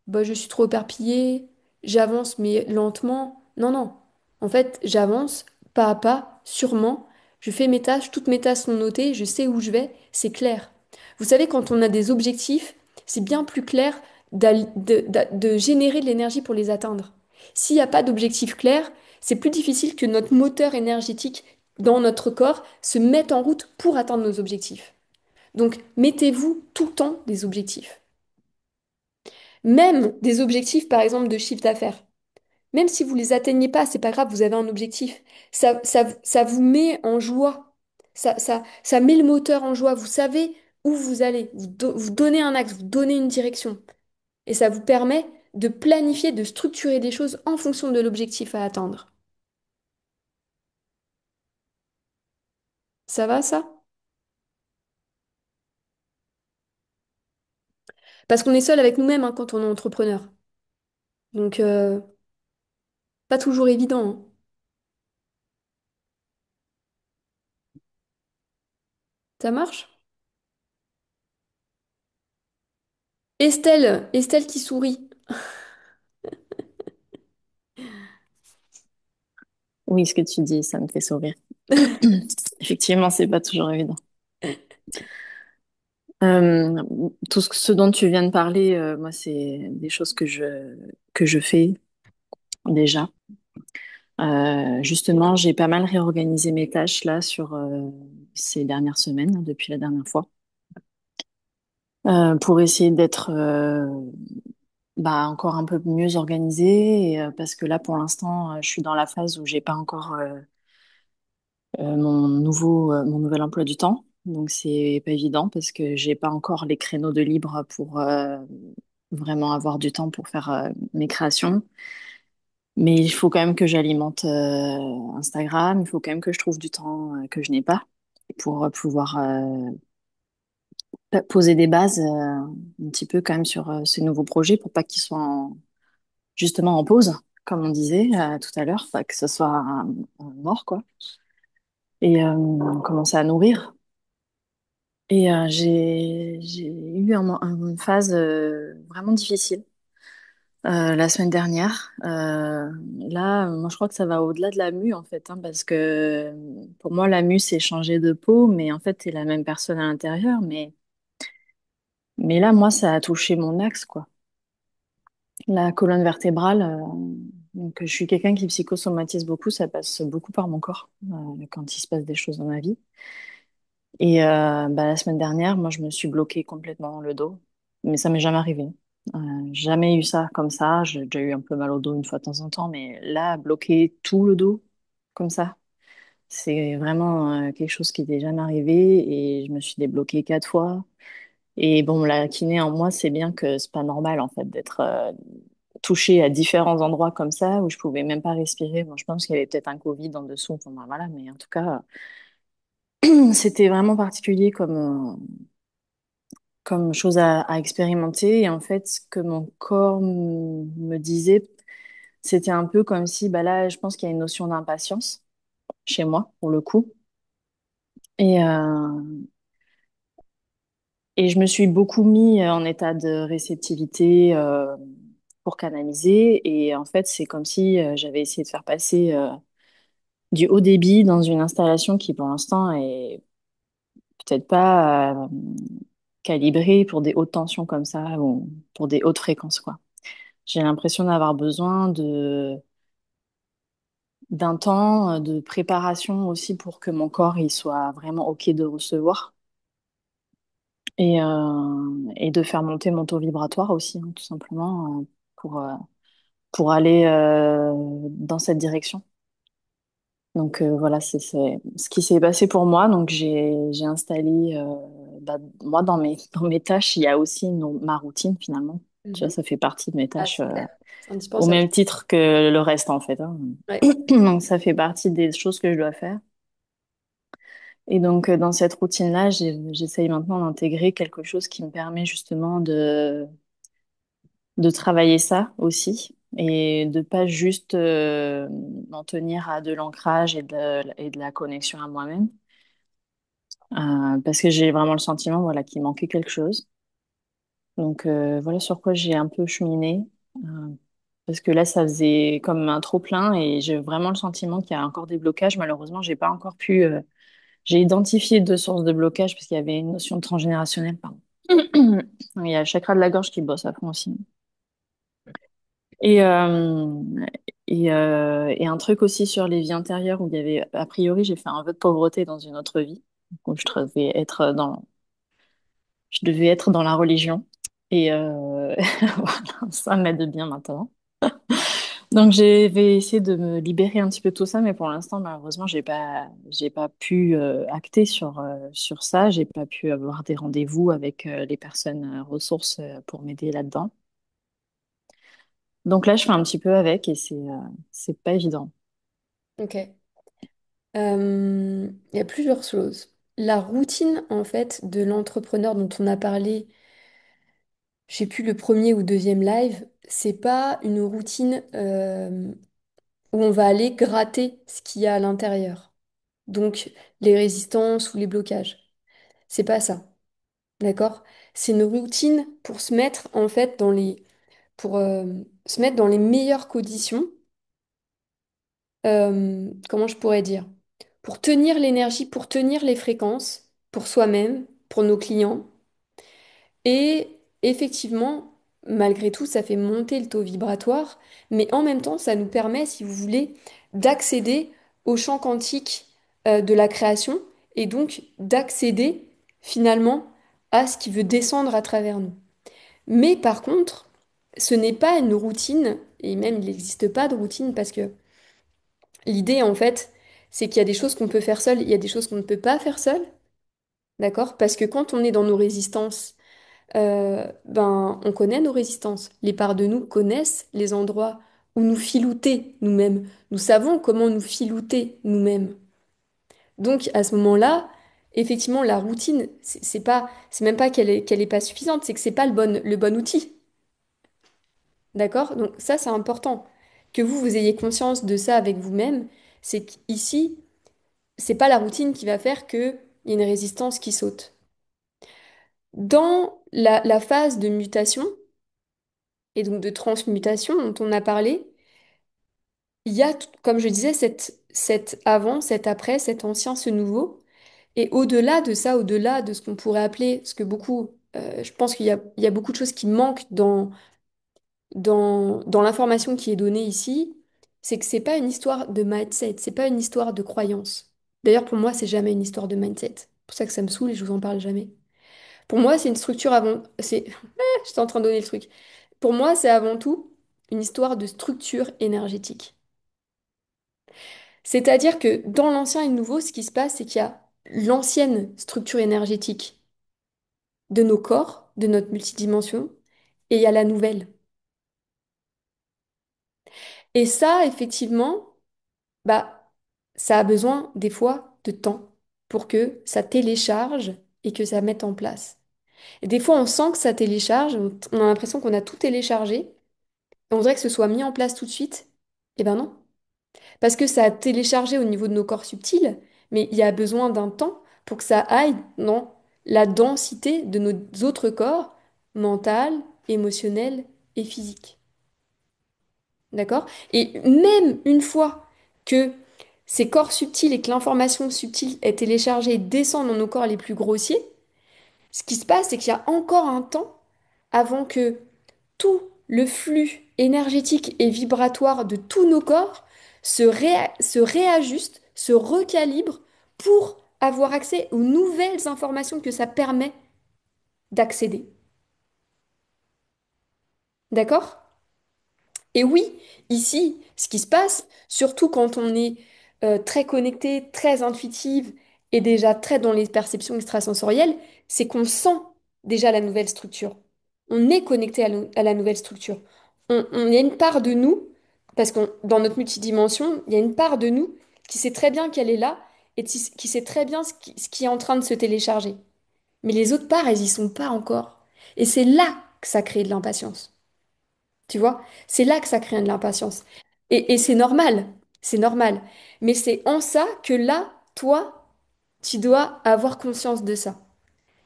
bah, je suis trop éparpillée, j'avance mais lentement. Non, non. En fait, j'avance pas à pas, sûrement. Je fais mes tâches, toutes mes tâches sont notées, je sais où je vais, c'est clair. Vous savez, quand on a des objectifs, c'est bien plus clair de générer de l'énergie pour les atteindre. S'il n'y a pas d'objectif clair, c'est plus difficile que notre moteur énergétique dans notre corps se mette en route pour atteindre nos objectifs. Donc, mettez-vous tout le temps des objectifs. Même des objectifs, par exemple, de chiffre d'affaires. Même si vous les atteignez pas, c'est pas grave, vous avez un objectif. Ça vous met en joie. Ça met le moteur en joie. Vous savez où vous allez. Vous donnez un axe, vous donnez une direction. Et ça vous permet de planifier, de structurer des choses en fonction de l'objectif à atteindre. Ça va, ça? Parce qu'on est seul avec nous-mêmes hein, quand on est entrepreneur. Donc, pas toujours évident, hein. Ça marche? Estelle qui sourit. Oui, ce que tu dis, ça me fait sourire. Effectivement, c'est pas toujours évident. Euh, ce dont tu viens de parler, moi, c'est des choses que je fais déjà. Justement, j'ai pas mal réorganisé mes tâches là sur ces dernières semaines, hein, depuis la dernière fois, pour essayer d'être encore un peu mieux organisée, parce que là, pour l'instant, je suis dans la phase où j'ai pas encore mon nouvel emploi du temps. Donc c'est pas évident parce que j'ai pas encore les créneaux de libre pour vraiment avoir du temps pour faire mes créations. Mais il faut quand même que j'alimente Instagram, il faut quand même que je trouve du temps que je n'ai pas pour pouvoir poser des bases un petit peu quand même sur ce nouveau projet pour pas qu'il soit justement en pause, comme on disait tout à l'heure, pas que ce soit un mort quoi. Et commencer à nourrir. Et j'ai eu une phase vraiment difficile la semaine dernière. Là, moi, je crois que ça va au-delà de la mue, en fait, hein, parce que pour moi, la mue, c'est changer de peau, mais en fait, t'es la même personne à l'intérieur. Mais là, moi, ça a touché mon axe, quoi. La colonne vertébrale. Donc, je suis quelqu'un qui psychosomatise beaucoup, ça passe beaucoup par mon corps quand il se passe des choses dans ma vie. Et la semaine dernière, moi, je me suis bloquée complètement le dos. Mais ça m'est jamais arrivé. Jamais eu ça comme ça. J'ai déjà eu un peu mal au dos une fois de temps en temps, mais là, bloquer tout le dos comme ça, c'est vraiment quelque chose qui n'était jamais arrivé. Et je me suis débloquée 4 fois. Et bon, la kiné en moi, c'est bien que c'est pas normal en fait d'être touchée à différents endroits comme ça où je pouvais même pas respirer. Bon, je pense qu'il y avait peut-être un Covid en dessous. Enfin, ben, voilà, mais en tout cas, c'était vraiment particulier comme chose à expérimenter. Et en fait, ce que mon corps me disait, c'était un peu comme si, bah là, je pense qu'il y a une notion d'impatience chez moi, pour le coup. Et, et je me suis beaucoup mis en état de réceptivité pour canaliser. Et en fait, c'est comme si j'avais essayé de faire passer du haut débit dans une installation qui, pour l'instant, est peut-être pas calibrée pour des hautes tensions comme ça ou pour des hautes fréquences, quoi. J'ai l'impression d'avoir besoin d'un temps de préparation aussi pour que mon corps il soit vraiment OK de recevoir et de faire monter mon taux vibratoire aussi, hein, tout simplement, pour aller dans cette direction. Donc voilà, c'est ce qui s'est passé pour moi. Donc j'ai installé, bah, moi dans mes tâches, il y a aussi ma routine finalement. Tu vois, Mhm. ça fait partie de mes Ah, tâches c'est clair. C'est au indispensable. même titre que le reste en fait, hein. Ouais. Donc ça fait partie des choses que je dois faire. Et donc dans cette routine-là, j'essaye maintenant d'intégrer quelque chose qui me permet justement de travailler ça aussi et de pas juste m'en tenir à de l'ancrage et de la connexion à moi-même. Parce que j'ai vraiment le sentiment voilà, qu'il manquait quelque chose. Donc voilà sur quoi j'ai un peu cheminé. Euh, Parce que là, ça faisait comme un trop-plein et j'ai vraiment le sentiment qu'il y a encore des blocages. Malheureusement, j'ai pas encore pu. J'ai identifié deux sources de blocage parce qu'il y avait une notion de transgénérationnel, pardon. Il y a le chakra de la gorge qui bosse à fond aussi. Et, euh, et un truc aussi sur les vies antérieures où il y avait, a priori, j'ai fait un vœu de pauvreté dans une autre vie. Donc, je devais être dans la religion. Et voilà, ça m'aide bien maintenant. Donc, je vais essayer de me libérer un petit peu de tout ça, mais pour l'instant, malheureusement, j'ai pas pu acter sur ça. J'ai pas pu avoir des rendez-vous avec les personnes ressources pour m'aider là-dedans. Donc là, je fais un petit peu avec et c'est pas évident. Ok. Il y a plusieurs choses. La routine, en fait, de l'entrepreneur dont on a parlé, je sais plus le premier ou deuxième live, c'est pas une routine où on va aller gratter ce qu'il y a à l'intérieur. Donc, les résistances ou les blocages. C'est pas ça. D'accord? C'est une routine pour se mettre, en fait, pour se mettre dans les meilleures conditions. Comment je pourrais dire? Pour tenir l'énergie, pour tenir les fréquences, pour soi-même, pour nos clients. Et effectivement, malgré tout, ça fait monter le taux vibratoire, mais en même temps, ça nous permet, si vous voulez, d'accéder au champ quantique de la création et donc d'accéder finalement à ce qui veut descendre à travers nous. Mais par contre, ce n'est pas une routine, et même il n'existe pas de routine parce que l'idée, en fait, c'est qu'il y a des choses qu'on peut faire seul, il y a des choses qu'on ne peut pas faire seul, d'accord? Parce que quand on est dans nos résistances, ben, on connaît nos résistances. Les parts de nous connaissent les endroits où nous filouter nous-mêmes. Nous savons comment nous filouter nous-mêmes. Donc, à ce moment-là, effectivement, la routine, c'est même pas qu'elle est pas suffisante, c'est que c'est pas le bon outil. D'accord? Donc, ça, c'est important. Que vous ayez conscience de ça avec vous-même, c'est qu'ici, c'est pas la routine qui va faire qu'il y a une résistance qui saute. Dans la phase de mutation et donc de transmutation dont on a parlé, il y a, comme je disais, cette avant, cet après, cet ancien, ce nouveau. Et au-delà de ça, au-delà de ce qu'on pourrait appeler, parce que beaucoup, je pense il y a beaucoup de choses qui manquent dans l'information qui est donnée ici, c'est que c'est pas une histoire de mindset, c'est pas une histoire de croyance. D'ailleurs, pour moi, c'est jamais une histoire de mindset. C'est pour ça que ça me saoule et je vous en parle jamais. Pour moi, c'est une structure avant. C'est. J'étais en train de donner le truc. Pour moi, c'est avant tout une histoire de structure énergétique. C'est-à-dire que dans l'ancien et le nouveau, ce qui se passe, c'est qu'il y a l'ancienne structure énergétique de nos corps, de notre multidimension, et il y a la nouvelle. Et ça, effectivement, bah, ça a besoin des fois de temps pour que ça télécharge et que ça mette en place. Et des fois, on sent que ça télécharge, on a l'impression qu'on a tout téléchargé, et on voudrait que ce soit mis en place tout de suite. Eh ben non. Parce que ça a téléchargé au niveau de nos corps subtils, mais il y a besoin d'un temps pour que ça aille dans la densité de nos autres corps, mental, émotionnel et physique. D'accord? Et même une fois que ces corps subtils et que l'information subtile est téléchargée et descend dans nos corps les plus grossiers, ce qui se passe, c'est qu'il y a encore un temps avant que tout le flux énergétique et vibratoire de tous nos corps se réajuste, se recalibre pour avoir accès aux nouvelles informations que ça permet d'accéder. D'accord? Et oui, ici, ce qui se passe, surtout quand on est très connecté, très intuitive et déjà très dans les perceptions extrasensorielles, c'est qu'on sent déjà la nouvelle structure. On est connecté à la nouvelle structure. Il y a une part de nous, parce que dans notre multidimension, il y a une part de nous qui sait très bien qu'elle est là et qui sait très bien ce qui est en train de se télécharger. Mais les autres parts, elles y sont pas encore. Et c'est là que ça crée de l'impatience. Tu vois? C'est là que ça crée de l'impatience. Et c'est normal, c'est normal. Mais c'est en ça que là, toi, tu dois avoir conscience de ça.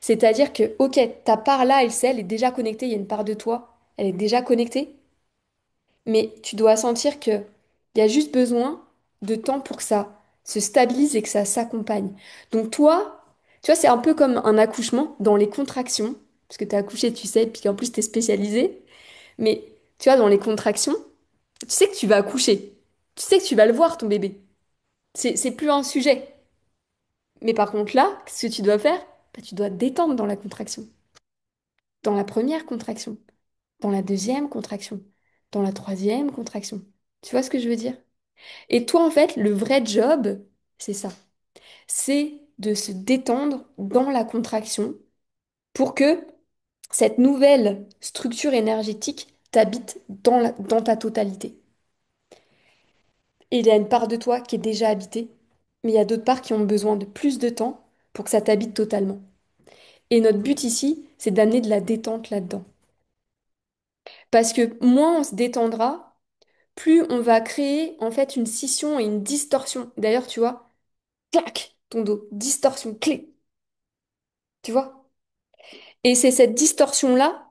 C'est-à-dire que, ok, ta part là, elle sait, elle est déjà connectée, il y a une part de toi, elle est déjà connectée, mais tu dois sentir que il y a juste besoin de temps pour que ça se stabilise et que ça s'accompagne. Donc toi, tu vois, c'est un peu comme un accouchement dans les contractions, parce que tu as accouché, tu sais, puis qu'en plus tu es spécialisé, mais tu vois, dans les contractions, tu sais que tu vas accoucher. Tu sais que tu vas le voir, ton bébé. C'est plus un sujet. Mais par contre, là, ce que tu dois faire, bah, tu dois te détendre dans la contraction. Dans la première contraction, dans la deuxième contraction, dans la troisième contraction. Tu vois ce que je veux dire? Et toi, en fait, le vrai job, c'est ça. C'est de se détendre dans la contraction pour que cette nouvelle structure énergétique t'habite dans ta totalité. Et il y a une part de toi qui est déjà habitée, mais il y a d'autres parts qui ont besoin de plus de temps pour que ça t'habite totalement. Et notre but ici, c'est d'amener de la détente là-dedans. Parce que moins on se détendra, plus on va créer en fait une scission et une distorsion. D'ailleurs, tu vois, clac, ton dos, distorsion, clé, tu vois? Et c'est cette distorsion-là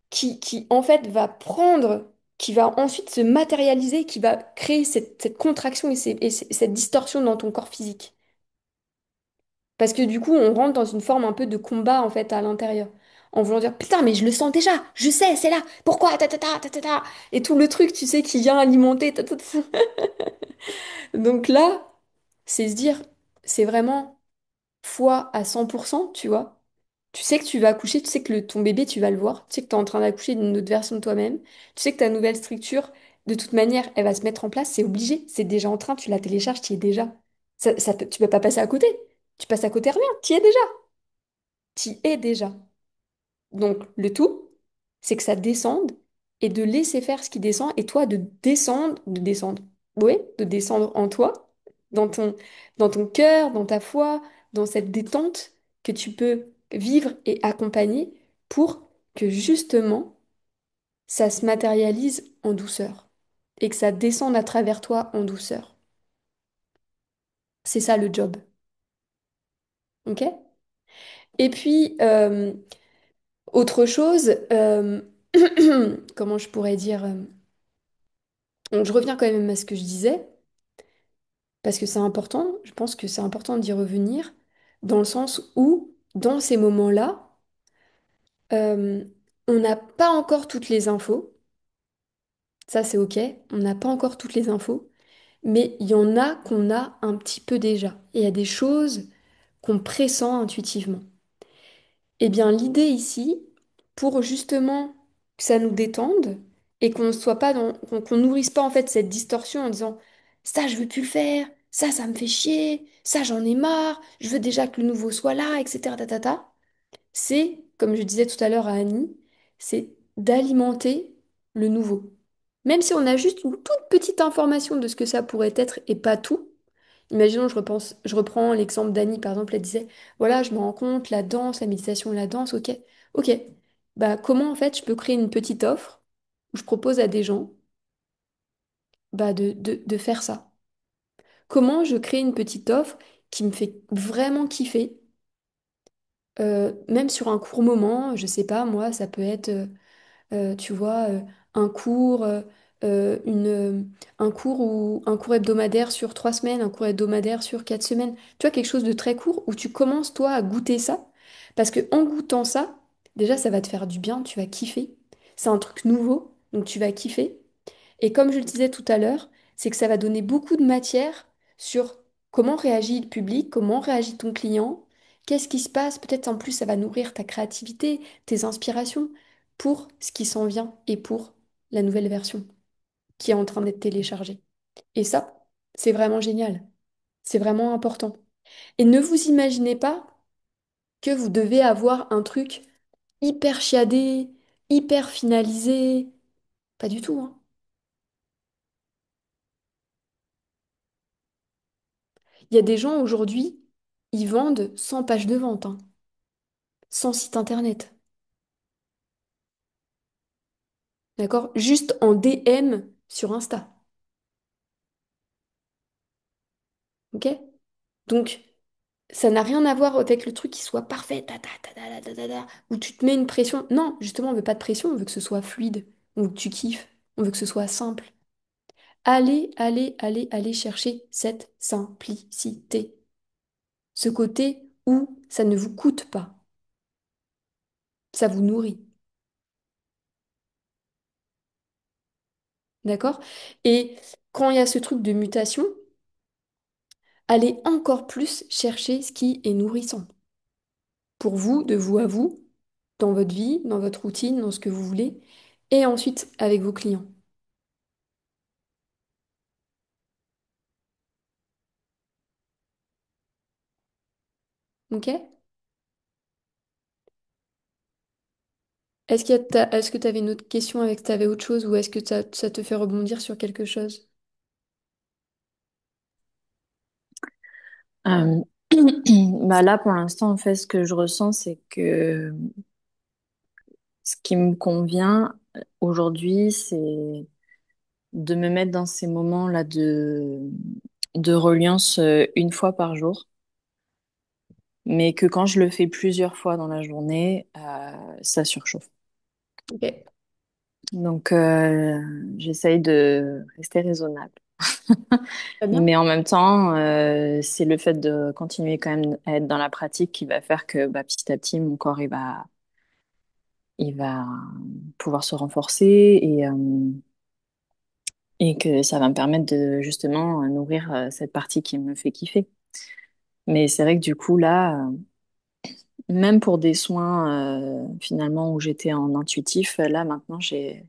qui en fait va prendre, qui va ensuite se matérialiser, qui va créer cette contraction cette distorsion dans ton corps physique. Parce que du coup, on rentre dans une forme un peu de combat en fait à l'intérieur. En voulant dire, putain, mais je le sens déjà, je sais, c'est là, pourquoi, ta, ta, ta, ta, ta, ta. Et tout le truc, tu sais, qui vient alimenter. Ta, ta, ta. Donc là, c'est se dire, c'est vraiment foi à 100%, tu vois. Tu sais que tu vas accoucher, tu sais que ton bébé, tu vas le voir, tu sais que tu es en train d'accoucher d'une autre version de toi-même, tu sais que ta nouvelle structure, de toute manière, elle va se mettre en place, c'est obligé, c'est déjà en train, tu la télécharges, tu y es déjà. Tu peux pas passer à côté. Tu passes à côté rien, tu y es déjà. Tu y es déjà. Donc, le tout, c'est que ça descende et de laisser faire ce qui descend et toi oui, de descendre en toi, dans dans ton cœur, dans ta foi, dans cette détente que tu peux vivre et accompagner pour que justement ça se matérialise en douceur et que ça descende à travers toi en douceur. C'est ça le job, ok? Et puis, autre chose, comment je pourrais dire? Donc, je reviens quand même à ce que je disais, parce que c'est important, je pense que c'est important d'y revenir, dans le sens où, dans ces moments-là, euh, on n'a pas encore toutes les infos, ça c'est ok, on n'a pas encore toutes les infos, mais il y en a qu'on a un petit peu déjà. Et il y a des choses qu'on pressent intuitivement. Eh bien, l'idée ici, pour justement que ça nous détende et qu'on ne soit pas qu'on nourrisse pas en fait cette distorsion en disant ça je veux plus le faire, ça me fait chier, ça j'en ai marre, je veux déjà que le nouveau soit là, etc. tatata. C'est, comme je disais tout à l'heure à Annie, c'est d'alimenter le nouveau. Même si on a juste une toute petite information de ce que ça pourrait être et pas tout. Imaginons, je reprends l'exemple d'Annie, par exemple, elle disait, voilà, je me rends compte, la danse, la méditation, la danse, ok. Ok. Bah, comment en fait je peux créer une petite offre où je propose à des gens bah, de faire ça? Comment je crée une petite offre qui me fait vraiment kiffer, même sur un court moment, je sais pas, moi, ça peut être tu vois, un cours, un cours ou un cours hebdomadaire sur 3 semaines, un cours hebdomadaire sur 4 semaines. Tu vois, quelque chose de très court où tu commences, toi, à goûter ça. Parce que en goûtant ça, déjà, ça va te faire du bien, tu vas kiffer. C'est un truc nouveau, donc tu vas kiffer. Et comme je le disais tout à l'heure, c'est que ça va donner beaucoup de matière sur comment réagit le public, comment réagit ton client, qu'est-ce qui se passe. Peut-être en plus, ça va nourrir ta créativité, tes inspirations pour ce qui s'en vient et pour la nouvelle version qui est en train d'être téléchargée. Et ça, c'est vraiment génial. C'est vraiment important. Et ne vous imaginez pas que vous devez avoir un truc hyper chiadé, hyper finalisé. Pas du tout, hein. Il y a des gens aujourd'hui, ils vendent 100 pages de vente, hein, sans site internet. D'accord? Juste en DM sur Insta. Ok? Donc, ça n'a rien à voir avec le truc qui soit parfait, où tu te mets une pression. Non, justement, on veut pas de pression, on veut que ce soit fluide, on veut que tu kiffes, on veut que ce soit simple. Allez, allez, allez, allez chercher cette simplicité. Ce côté où ça ne vous coûte pas, ça vous nourrit. D'accord? Et quand il y a ce truc de mutation, allez encore plus chercher ce qui est nourrissant pour vous, de vous à vous, dans votre vie, dans votre routine, dans ce que vous voulez, et ensuite avec vos clients. Ok? Est-ce que tu avais une autre question avec tu avais autre chose ou est-ce que ça te fait rebondir sur quelque chose? Euh, Bah là, pour l'instant, en fait, ce que je ressens, c'est que ce qui me convient aujourd'hui, c'est de me mettre dans ces moments-là de reliance une fois par jour, mais que quand je le fais plusieurs fois dans la journée, ça surchauffe. Ok, Donc, j'essaye de rester raisonnable. très bien. Mais en même temps, c'est le fait de continuer quand même à être dans la pratique qui va faire que bah, petit à petit, mon corps il va pouvoir se renforcer et que ça va me permettre de justement nourrir cette partie qui me fait kiffer. Mais c'est vrai que du coup, là, même pour des soins finalement où j'étais en intuitif, là maintenant, j'ai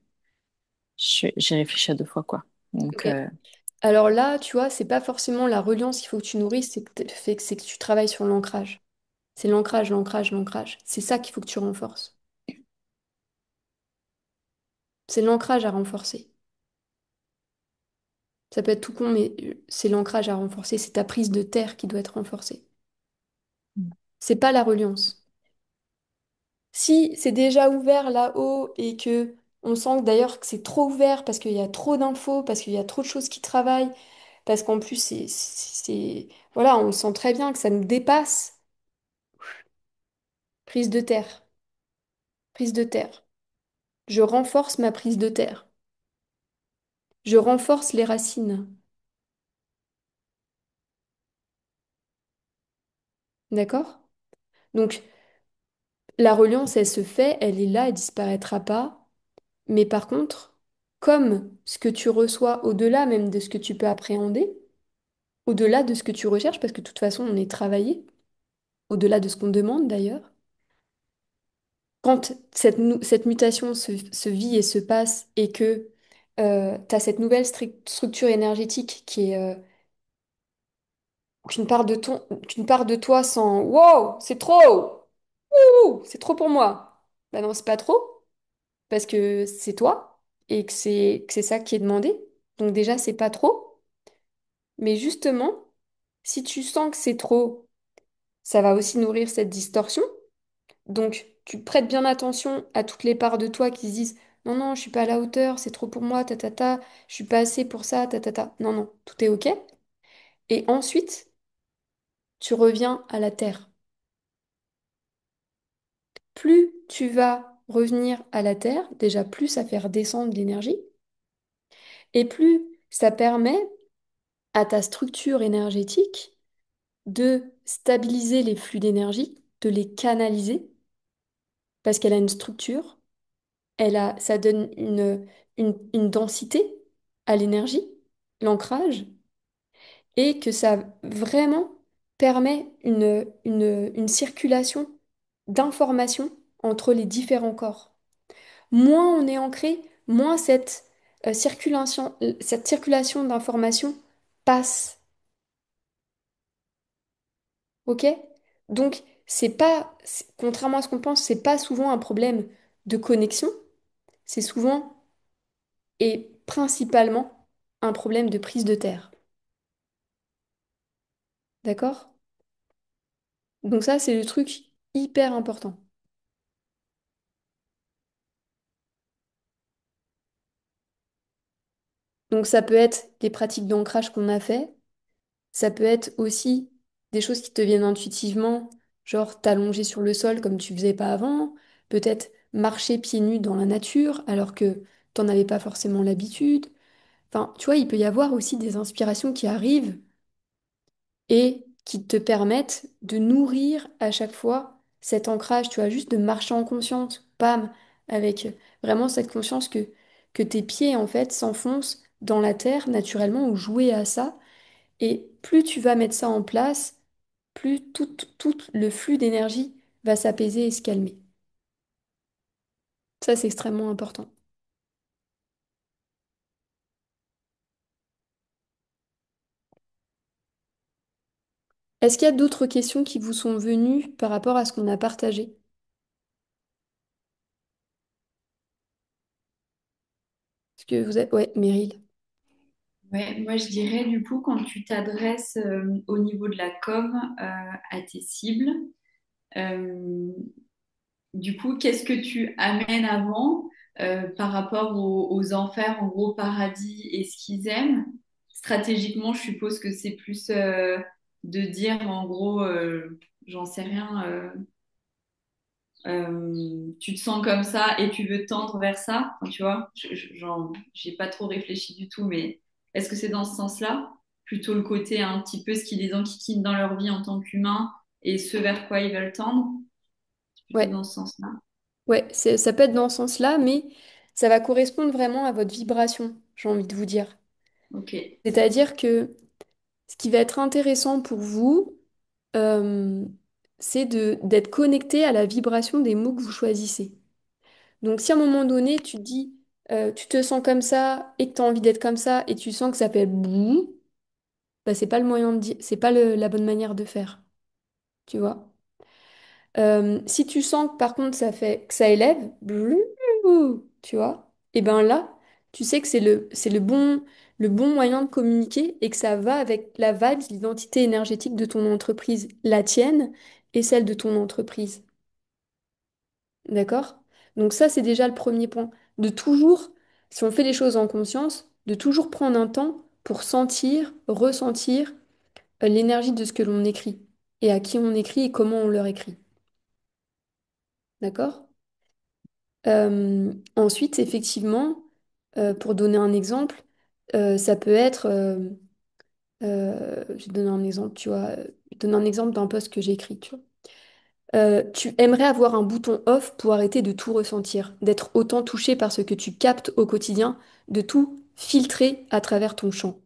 réfléchi à deux fois, quoi. Donc, Ok. Alors là, tu vois, c'est pas forcément la reliance qu'il faut que tu nourrisses, c'est que tu travailles sur l'ancrage. C'est l'ancrage, l'ancrage, l'ancrage. C'est ça qu'il faut que tu renforces. C'est l'ancrage à renforcer. Ça peut être tout con, mais c'est l'ancrage à renforcer. C'est ta prise de terre qui doit être renforcée. C'est pas la reliance. Si c'est déjà ouvert là-haut et que on sent d'ailleurs que c'est trop ouvert parce qu'il y a trop d'infos, parce qu'il y a trop de choses qui travaillent, parce qu'en plus voilà, on sent très bien que ça nous dépasse. Prise de terre, prise de terre. Je renforce ma prise de terre. Je renforce les racines. D'accord? Donc, la reliance, elle se fait, elle est là, elle disparaîtra pas. Mais par contre, comme ce que tu reçois au-delà même de ce que tu peux appréhender, au-delà de ce que tu recherches, parce que de toute façon, on est travaillé, au-delà de ce qu'on demande d'ailleurs, quand cette mutation se vit et se passe et que tu as cette nouvelle structure énergétique qui est qu'une part de toi sent wow, c'est trop! Ouh, c'est trop pour moi. Bah non, c'est pas trop, parce que c'est toi et que c'est ça qui est demandé. Donc déjà, c'est pas trop. Mais justement, si tu sens que c'est trop, ça va aussi nourrir cette distorsion. Donc, tu prêtes bien attention à toutes les parts de toi qui se disent non, non, je suis pas à la hauteur, c'est trop pour moi, je suis pas assez pour ça, Non, non, tout est OK. Et ensuite, tu reviens à la terre. Plus tu vas revenir à la terre, déjà plus ça fait redescendre l'énergie, et plus ça permet à ta structure énergétique de stabiliser les flux d'énergie, de les canaliser, parce qu'elle a une structure, ça donne une densité. à l'énergie, l'ancrage, et que ça vraiment permet une circulation d'informations entre les différents corps. Moins on est ancré, moins cette circulation d'informations passe. Ok? Donc, contrairement à ce qu'on pense, c'est pas souvent un problème de connexion, c'est souvent et principalement un problème de prise de terre. D'accord? Donc ça, c'est le truc hyper important. Donc ça peut être des pratiques d'ancrage qu'on a fait, ça peut être aussi des choses qui te viennent intuitivement, genre t'allonger sur le sol comme tu faisais pas avant, peut-être marcher pieds nus dans la nature alors que t'en avais pas forcément l'habitude. Enfin, tu vois, il peut y avoir aussi des inspirations qui arrivent et qui te permettent de nourrir à chaque fois cet ancrage, tu vois, juste de marcher en conscience, pam, avec vraiment cette conscience que tes pieds, en fait, s'enfoncent dans la terre naturellement ou jouer à ça. Et plus tu vas mettre ça en place, plus tout le flux d'énergie va s'apaiser et se calmer. Ça, c'est extrêmement important. Est-ce qu'il y a d'autres questions qui vous sont venues par rapport à ce qu'on a partagé? Est-ce que vous êtes... Ouais, Meryl. Ouais, moi je dirais du coup quand tu t'adresses au niveau de la com à tes cibles, euh, du coup qu'est-ce que tu amènes avant par rapport aux enfers, en gros paradis et ce qu'ils aiment? Stratégiquement, je suppose que c'est plus de dire en gros, j'en sais rien, tu te sens comme ça et tu veux tendre vers ça, enfin, tu vois, j'ai pas trop réfléchi du tout, mais est-ce que c'est dans ce sens-là? Plutôt le côté un petit peu ce qui les enquiquine dans leur vie en tant qu'humains et ce vers quoi ils veulent tendre, c'est plutôt Ouais, dans ce sens-là. ouais, ça peut être dans ce sens-là, mais ça va correspondre vraiment à votre vibration, j'ai envie de vous dire. Ok, C'est-à-dire que ce qui va être intéressant pour vous, euh, c'est d'être connecté à la vibration des mots que vous choisissez. Donc si à un moment donné, tu te dis, tu te sens comme ça et que tu as envie d'être comme ça et tu sens que ça fait bouh, bah, c'est pas le moyen de dire, c'est pas la bonne manière de faire, tu vois. Si tu sens que par contre ça fait que ça élève, blou, tu vois, et ben là, tu sais que le bon moyen de communiquer et que ça va avec la vibe, l'identité énergétique de ton entreprise, la tienne et celle de ton entreprise. D'accord? Donc ça, c'est déjà le premier point. De toujours, si on fait les choses en conscience, de toujours prendre un temps pour sentir, ressentir l'énergie de ce que l'on écrit et à qui on écrit et comment on leur écrit. D'accord? Ensuite, effectivement, pour donner un exemple, ça peut être, je vais donner un exemple, tu vois, je donne un exemple d'un post que j'ai écrit, tu vois. Tu aimerais avoir un bouton off pour arrêter de tout ressentir, d'être autant touché par ce que tu captes au quotidien, de tout filtrer à travers ton champ.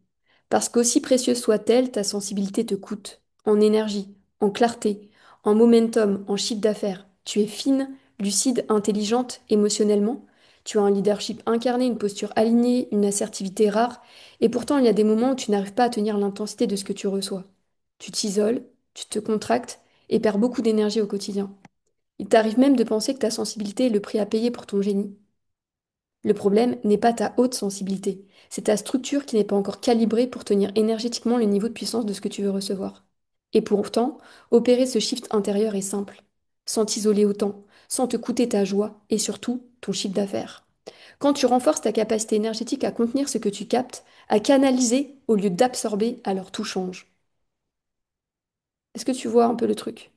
Parce qu'aussi précieuse soit-elle, ta sensibilité te coûte, en énergie, en clarté, en momentum, en chiffre d'affaires. Tu es fine, lucide, intelligente émotionnellement. Tu as un leadership incarné, une posture alignée, une assertivité rare. Et pourtant, il y a des moments où tu n'arrives pas à tenir l'intensité de ce que tu reçois. Tu t'isoles, tu te contractes et perds beaucoup d'énergie au quotidien. Il t'arrive même de penser que ta sensibilité est le prix à payer pour ton génie. Le problème n'est pas ta haute sensibilité, c'est ta structure qui n'est pas encore calibrée pour tenir énergétiquement le niveau de puissance de ce que tu veux recevoir. Et pourtant, opérer ce shift intérieur est simple, sans t'isoler autant, sans te coûter ta joie et surtout ton chiffre d'affaires. Quand tu renforces ta capacité énergétique à contenir ce que tu captes, à canaliser au lieu d'absorber, alors tout change. Est-ce que tu vois un peu le truc?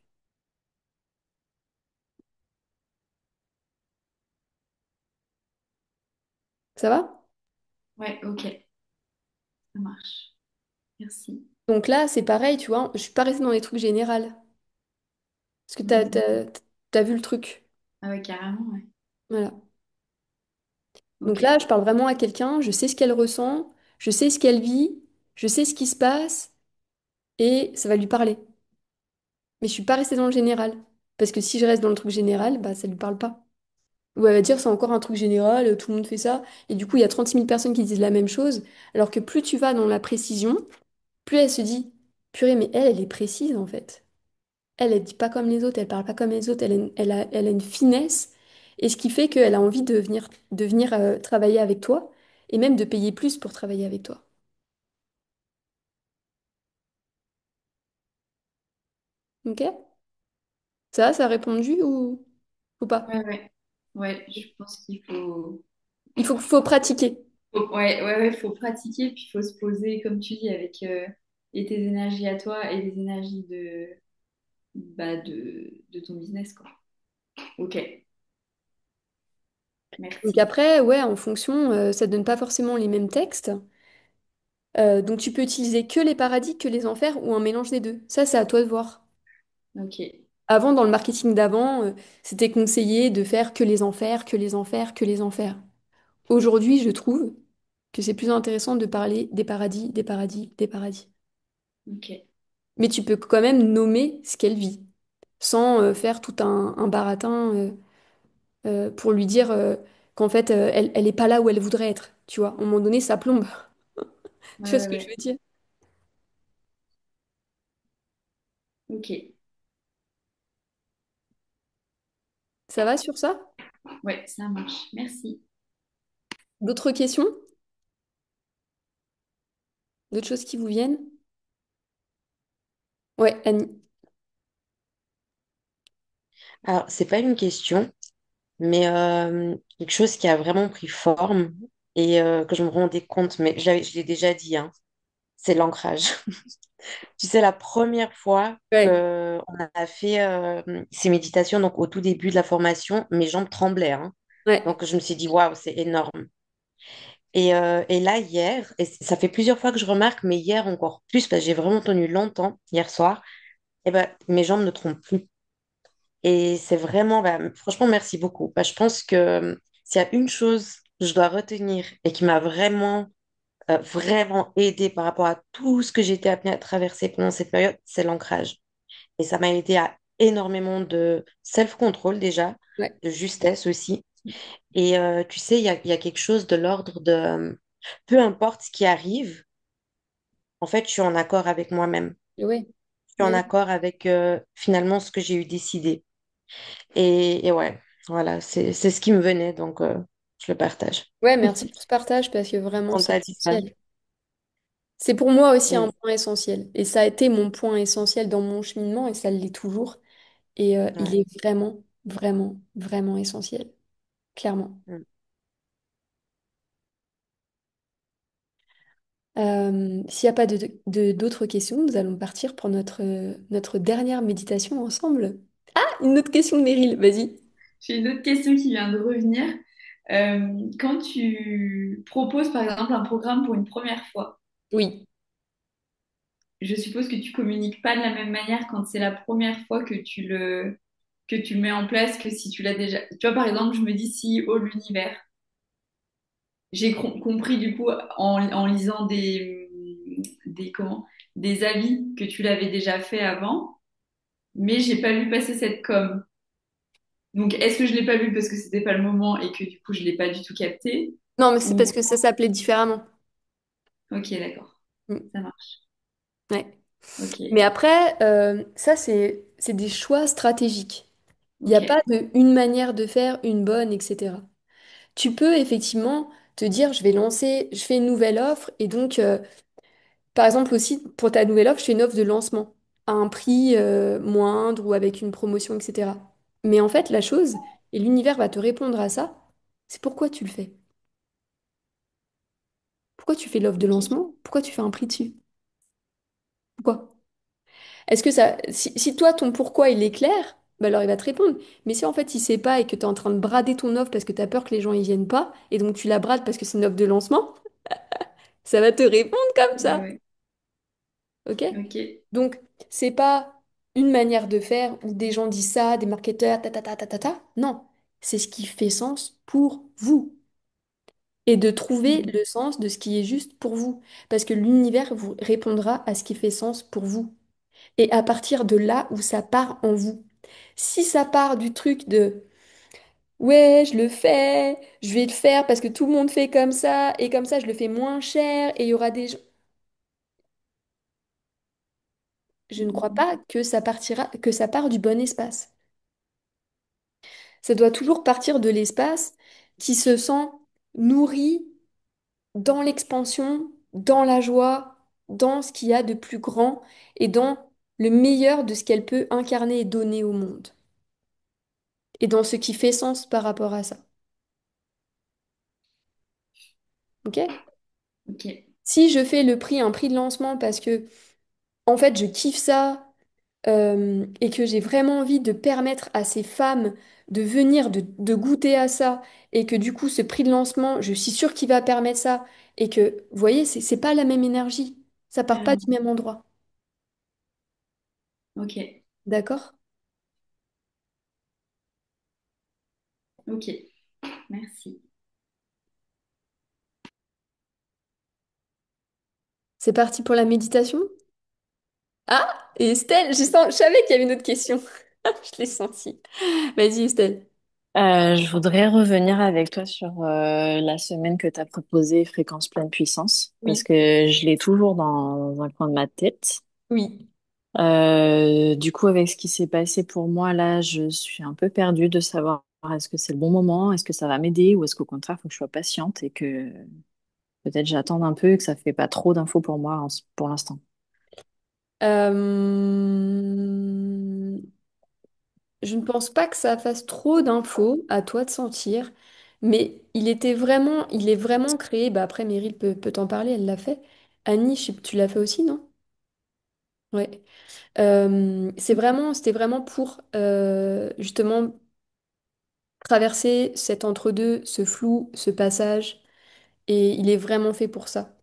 Ça va? ouais, ok, ça marche. Merci. Donc là, c'est pareil, tu vois, je suis pas restée dans les trucs généraux. Parce que Mhm. t'as vu le truc. Ah ouais, carrément, ouais. Voilà. Donc Ok. là, je parle vraiment à quelqu'un, je sais ce qu'elle ressent, je sais ce qu'elle vit, je sais ce qui se passe, et ça va lui parler. Mais je suis pas restée dans le général. Parce que si je reste dans le truc général, bah ça lui parle pas. Ou elle va dire c'est encore un truc général, tout le monde fait ça. Et du coup, il y a 36 000 personnes qui disent la même chose. Alors que plus tu vas dans la précision, plus elle se dit, purée, mais elle est précise en fait. Elle dit pas comme les autres, elle parle pas comme les autres, elle a une finesse. Et ce qui fait qu'elle a envie de venir travailler avec toi et même de payer plus pour travailler avec toi. Ok? Ça a répondu ou pas? Ouais, ouais. Ouais, je pense qu'il faut... Il faut pratiquer. Ouais, ouais, ouais, faut pratiquer, puis il faut se poser, comme tu dis, avec et tes énergies à toi et les énergies de ton business, quoi. Ok, Donc merci. après, ouais, en fonction, ça donne pas forcément les mêmes textes. Donc tu peux utiliser que les paradis, que les enfers ou un mélange des deux. Ça, c'est à toi de voir. Ok, Avant, dans le marketing d'avant, c'était conseillé de faire que les enfers, que les enfers, que les enfers. Aujourd'hui, je trouve que c'est plus intéressant de parler des paradis, des paradis, des paradis. ok. Mais tu peux quand même nommer ce qu'elle vit, sans faire tout un baratin pour lui dire qu'en fait, elle est pas là où elle voudrait être. Tu vois, à un moment donné, ça plombe. Tu Ouais, vois ouais, ce que je ouais. veux dire? Ok, Ça va sur ça? ouais, ça marche. Merci. D'autres questions? D'autres choses qui vous viennent? Ouais, Annie. Alors, c'est pas une question, mais quelque chose qui a vraiment pris forme et que je me rendais compte, mais je l'ai déjà dit, hein, c'est l'ancrage. Tu sais, la première fois Ouais, qu'on a fait ces méditations, donc au tout début de la formation, mes jambes tremblaient, hein. ouais, Donc, je me suis dit, waouh, c'est énorme. Et là, hier, et ça fait plusieurs fois que je remarque, mais hier encore plus, parce que j'ai vraiment tenu longtemps, hier soir, et ben, mes jambes ne trompent plus. Et c'est vraiment, bah, franchement, merci beaucoup. Bah, je pense que s'il y a une chose que je dois retenir et qui m'a vraiment aidé par rapport à tout ce que j'ai été amenée à traverser pendant cette période, c'est l'ancrage. Et ça m'a aidé à énormément de self-control déjà, ouais, de justesse aussi. Et tu sais, il y a quelque chose de l'ordre de peu importe ce qui arrive, en fait, je suis en accord avec moi-même. ouais. Je suis en Ouais, accord avec finalement ce que j'ai eu décidé. Et ouais, voilà, c'est ce qui me venait, donc je le partage. ouais, merci pour ce partage parce que vraiment, On c'est t'a dit ça. essentiel. C'est pour moi aussi un Mm. point essentiel. Et ça a été mon point essentiel dans mon cheminement et ça l'est toujours. Et il Ouais. est vraiment, vraiment, vraiment essentiel. Clairement. Mm. S'il n'y a pas d'autres questions, nous allons partir pour notre dernière méditation ensemble. Ah, une autre question de Meryl, vas-y. J'ai une autre question qui vient de revenir. Quand tu proposes, par exemple, un programme pour une première fois, Oui. je suppose que tu communiques pas de la même manière quand c'est la première fois que tu le mets en place que si tu l'as déjà. Tu vois, par exemple, je me dis si au l'univers, j'ai compris du coup en lisant des avis que tu l'avais déjà fait avant, mais j'ai pas vu passer cette com. Donc, est-ce que je l'ai pas vu parce que c'était pas le moment et que du coup je l'ai pas du tout capté? Non, mais c'est Ou parce que ça s'appelait différemment. ok, d'accord, Mm. ça marche. Ouais. Ok, Mais après, ça, c'est des choix stratégiques. Il n'y a pas ok, de une manière de faire, une bonne, etc. Tu peux effectivement te dire, je fais une nouvelle offre et donc, par exemple aussi, pour ta nouvelle offre, je fais une offre de lancement à un prix moindre ou avec une promotion, etc. Mais en fait, la chose, et l'univers va te répondre à ça, c'est pourquoi tu le fais. Pourquoi tu fais l'offre de ok. lancement? Pourquoi tu fais un prix dessus? Pourquoi? Est-ce que ça, si toi, ton pourquoi, il est clair, bah alors il va te répondre. Mais si en fait, il sait pas et que tu es en train de brader ton offre parce que tu as peur que les gens y viennent pas, et donc tu la brades parce que c'est une offre de lancement, ça va te répondre comme Ouais, ça. ouais, OK? ok, Donc, c'est pas une manière de faire où des gens disent ça, des marketeurs, ta ta ta ta ta ta. Non, c'est ce qui fait sens pour vous. et de trouver le sens de ce qui est juste pour vous. Parce que l'univers vous répondra à ce qui fait sens pour vous. Et à partir de là où ça part en vous. Si ça part du truc de ouais, je le fais, je vais le faire parce que tout le monde fait comme ça, et comme ça je le fais moins cher, et il y aura des gens. Je ne crois pas que ça partira, que ça part du bon espace. Ça doit toujours partir de l'espace qui se sent nourri dans l'expansion, dans la joie, dans ce qu'il y a de plus grand et dans le meilleur de ce qu'elle peut incarner et donner au monde. Et dans ce qui fait sens par rapport à ça. Ok? Ok. Si je fais un prix de lancement parce que, en fait, je kiffe ça, et que j'ai vraiment envie de permettre à ces femmes de venir, de goûter à ça, et que du coup, ce prix de lancement, je suis sûre qu'il va permettre ça, et que, vous voyez, c'est pas la même énergie. Ça part pas du même endroit. Ok. D'accord? Ok. Merci. C'est parti pour la méditation? Ah, et Estelle, je savais qu'il y avait une autre question. Je l'ai senti. Vas-y, Estelle. Je voudrais revenir avec toi sur la semaine que tu as proposée, Fréquence pleine puissance, parce Oui. que je l'ai toujours dans un coin de ma tête. Oui. Du coup, avec ce qui s'est passé pour moi, là, je suis un peu perdue de savoir est-ce que c'est le bon moment, est-ce que ça va m'aider, ou est-ce qu'au contraire, il faut que je sois patiente et que peut-être j'attende un peu et que ça fait pas trop d'infos pour moi pour l'instant. Euh, Je ne pense pas que ça fasse trop d'infos, à toi de sentir, mais il est vraiment créé. Bah après, Meryl peut t'en parler, elle l'a fait. Annie, tu l'as fait aussi, non? Ouais. C'était vraiment pour justement traverser cet entre-deux, ce flou, ce passage, et il est vraiment fait pour ça.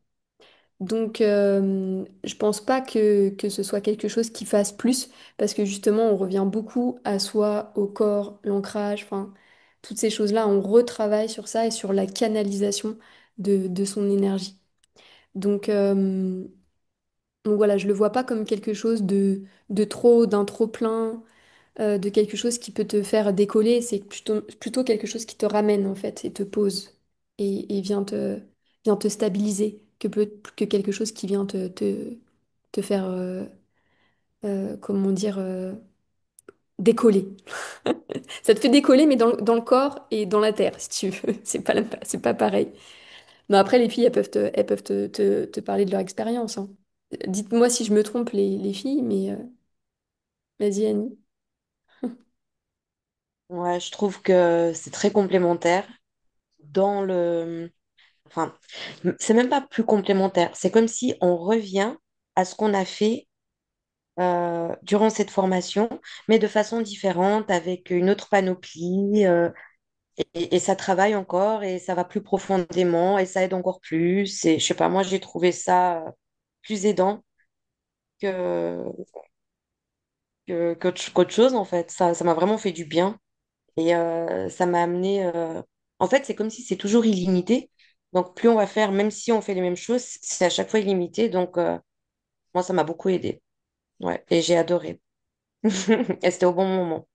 Donc, je pense pas que ce soit quelque chose qui fasse plus, parce que justement, on revient beaucoup à soi, au corps, l'ancrage, enfin, toutes ces choses-là, on retravaille sur ça et sur la canalisation de son énergie. Donc, donc voilà, je le vois pas comme quelque chose de trop, d'un trop plein, de quelque chose qui peut te faire décoller, c'est plutôt quelque chose qui te ramène en fait et te pose et vient te stabiliser que quelque chose qui vient te faire, comment dire, décoller. Ça te fait décoller, mais dans le corps et dans la terre, si tu veux. C'est pas pareil. Mais après, les filles, elles peuvent te parler de leur expérience, hein. Dites-moi si je me trompe, les filles, mais vas-y, Annie. Ouais, je trouve que c'est très complémentaire dans le... Enfin, c'est même pas plus complémentaire. C'est comme si on revient à ce qu'on a fait durant cette formation, mais de façon différente, avec une autre panoplie, et ça travaille encore, et ça va plus profondément, et ça aide encore plus. Et je sais pas, moi j'ai trouvé ça plus aidant que, qu'autre chose, en fait. Ça m'a vraiment fait du bien. Et ça m'a amené. En fait, c'est comme si c'est toujours illimité. Donc, plus on va faire, même si on fait les mêmes choses, c'est à chaque fois illimité. Donc, moi, ça m'a beaucoup aidé. Ouais, et j'ai adoré. Et c'était au bon moment.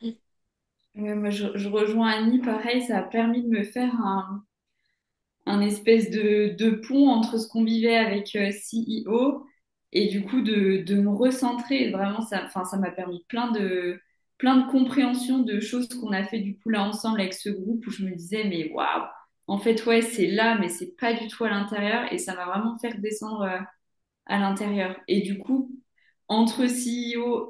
Ouais, moi, je rejoins Annie, pareil, ça a permis de me faire un espèce de pont entre ce qu'on vivait avec CEO et du coup de me recentrer. Vraiment, ça, enfin, ça m'a permis plein de compréhension de choses qu'on a fait du coup là ensemble avec ce groupe où je me disais, mais waouh, en fait, ouais, c'est là, mais c'est pas du tout à l'intérieur et ça m'a vraiment fait descendre à l'intérieur. Et du coup, entre CEO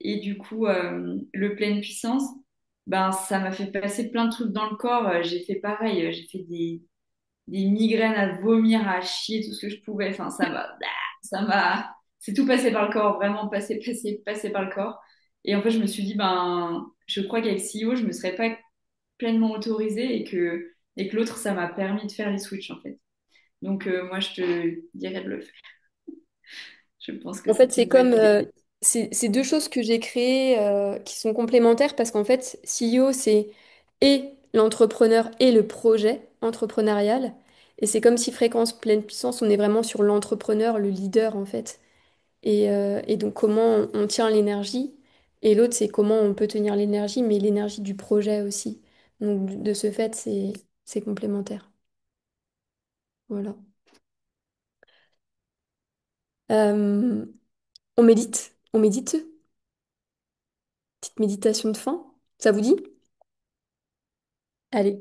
et du coup le pleine puissance, ben, ça m'a fait passer plein de trucs dans le corps. J'ai fait pareil, j'ai fait des migraines à vomir, à chier, tout ce que je pouvais. Enfin, c'est tout passé par le corps, vraiment passé par le corps. Et en fait, je me suis dit, ben, je crois qu'avec CEO, je me serais pas pleinement autorisée et que l'autre, ça m'a permis de faire les switches, en fait. Donc, moi, je te dirais de le faire. Je pense que En fait, c'est c'est une bonne comme idée. c'est deux choses que j'ai créées qui sont complémentaires parce qu'en fait, CEO, c'est et l'entrepreneur et le projet entrepreneurial. Et c'est comme si fréquence pleine puissance, on est vraiment sur l'entrepreneur, le leader en fait. Et donc comment on tient l'énergie. Et l'autre, c'est comment on peut tenir l'énergie, mais l'énergie du projet aussi. Donc de ce fait, c'est complémentaire. Voilà. Euh, on médite. On médite. Petite méditation de fin. Ça vous dit? Allez.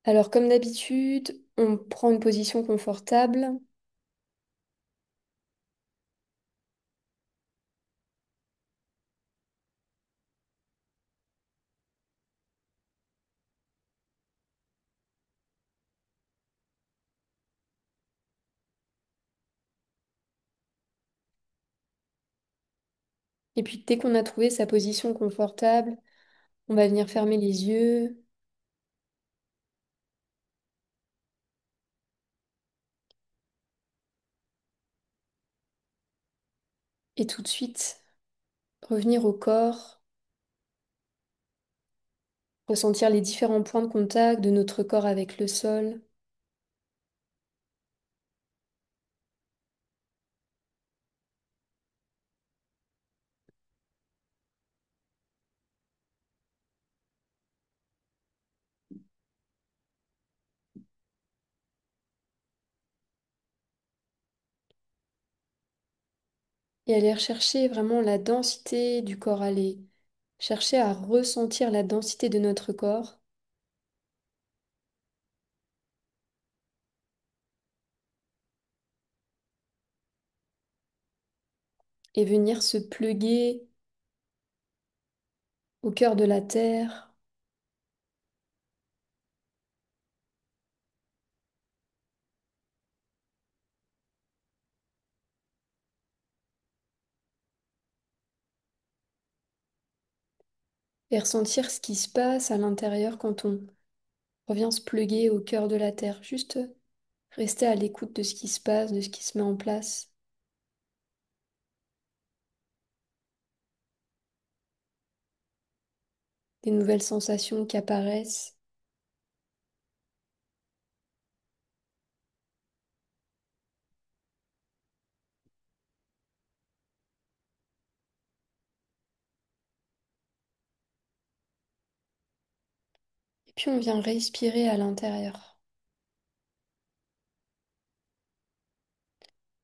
Alors comme d'habitude, on prend une position confortable. Et puis dès qu'on a trouvé sa position confortable, on va venir fermer les yeux et tout de suite revenir au corps, ressentir les différents points de contact de notre corps avec le sol et aller rechercher vraiment la densité du corps, aller chercher à ressentir la densité de notre corps et venir se pluguer au cœur de la terre et ressentir ce qui se passe à l'intérieur quand on revient se pluguer au cœur de la terre. Juste rester à l'écoute de ce qui se passe, de ce qui se met en place, des nouvelles sensations qui apparaissent. Et puis on vient respirer à l'intérieur.